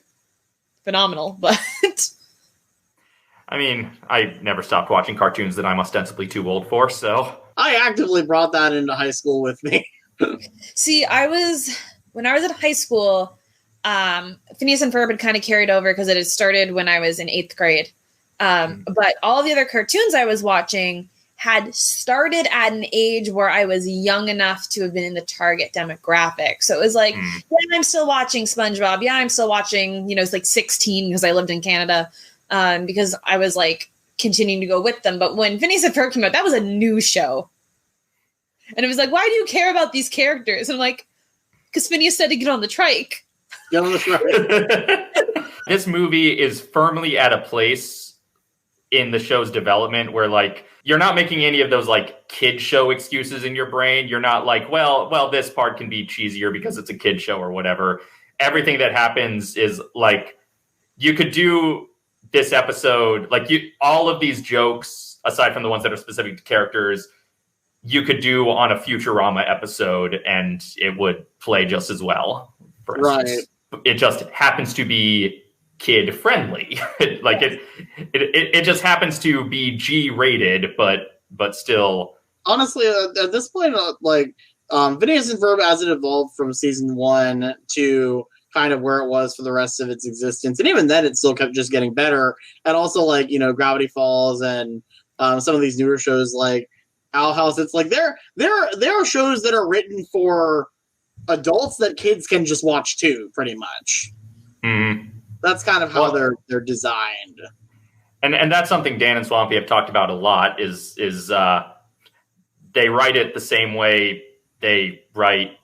phenomenal, but I mean, I never stopped watching cartoons that I'm ostensibly too old for, so. I actively brought that into high school with me. See, when I was in high school, Phineas and Ferb had kind of carried over because it had started when I was in 8th grade. But all the other cartoons I was watching had started at an age where I was young enough to have been in the target demographic. So it was like, yeah, I'm still watching SpongeBob. Yeah, I'm still watching, you know, it's like 16 because I lived in Canada. Because I was, like, continuing to go with them. But when Phineas and Ferb came out, that was a new show. And it was like, why do you care about these characters? And I'm like, because Phineas said to get on the trike. Get on the trike. This movie is firmly at a place in the show's development where, like, you're not making any of those, like, kid show excuses in your brain. You're not like, well, this part can be cheesier because it's a kid show or whatever. Everything that happens is, like, you could do this episode, like, all of these jokes, aside from the ones that are specific to characters, you could do on a Futurama episode and it would play just as well. For instance. Right. It just happens to be kid friendly. Like, it just happens to be G-rated, but still. Honestly, at this point, like, Phineas and Ferb, as it evolved from season 1 to kind of where it was for the rest of its existence, and even then it still kept just getting better. And also, like, you know, Gravity Falls and some of these newer shows like Owl House, it's like there are shows that are written for adults that kids can just watch too, pretty much. Mm-hmm. That's kind of how they're designed. And that's something Dan and Swampy have talked about a lot is they write it the same way they write.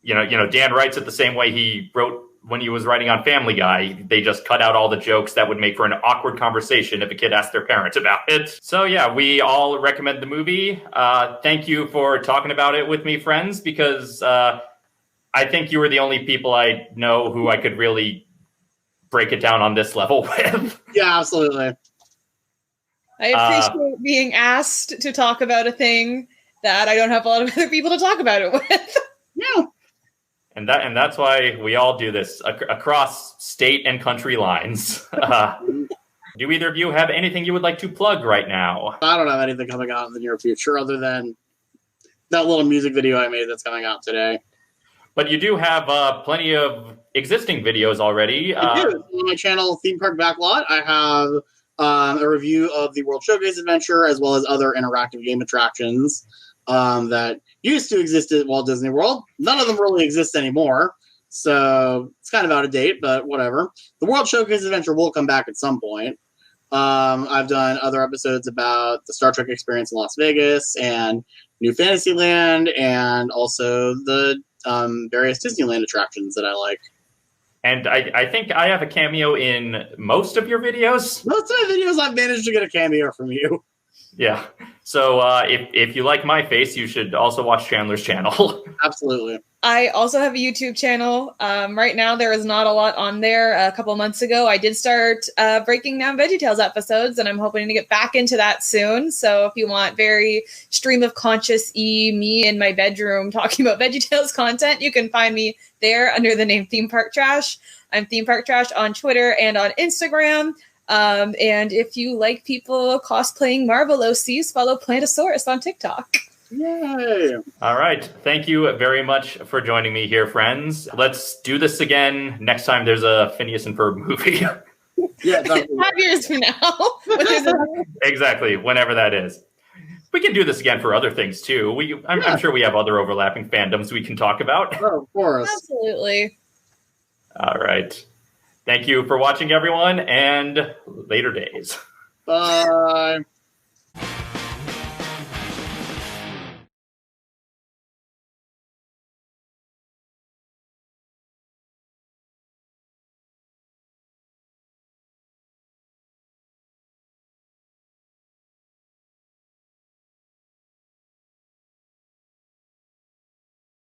You know, Dan writes it the same way he wrote when he was writing on Family Guy. They just cut out all the jokes that would make for an awkward conversation if a kid asked their parents about it. So yeah, we all recommend the movie. Thank you for talking about it with me, friends, because I think you were the only people I know who I could really break it down on this level with. Yeah, absolutely. I appreciate being asked to talk about a thing that I don't have a lot of other people to talk about it with. Yeah. And that's why we all do this across state and country lines. Do either of you have anything you would like to plug right now? I don't have anything coming out in the near future other than that little music video I made that's coming out today. But you do have plenty of existing videos already. I do. On my channel, Theme Park Backlot, I have a review of the World Showcase Adventure as well as other interactive game attractions that used to exist at Walt Disney World. None of them really exist anymore, so it's kind of out of date, but whatever. The World Showcase Adventure will come back at some point. I've done other episodes about the Star Trek experience in Las Vegas and New Fantasyland, and also the various Disneyland attractions that I like. And I think I have a cameo in most of your videos. Most of my videos, I've managed to get a cameo from you. Yeah. So if you like my face, you should also watch Chandler's channel. Absolutely. I also have a YouTube channel. Right now, there is not a lot on there. A couple months ago, I did start breaking down VeggieTales episodes, and I'm hoping to get back into that soon. So if you want very stream of conscious-y, me in my bedroom talking about VeggieTales content, you can find me there under the name Theme Park Trash. I'm Theme Park Trash on Twitter and on Instagram. And if you like people cosplaying Marvel OCs, follow Plantosaurus on TikTok. Yay! All right. Thank you very much for joining me here, friends. Let's do this again next time there's a Phineas and Ferb movie. Yeah, 5 years from now. Exactly, whenever that is. We can do this again for other things, too. I'm sure we have other overlapping fandoms we can talk about. Oh, of course. Absolutely. All right. Thank you for watching, everyone, and later days. Bye.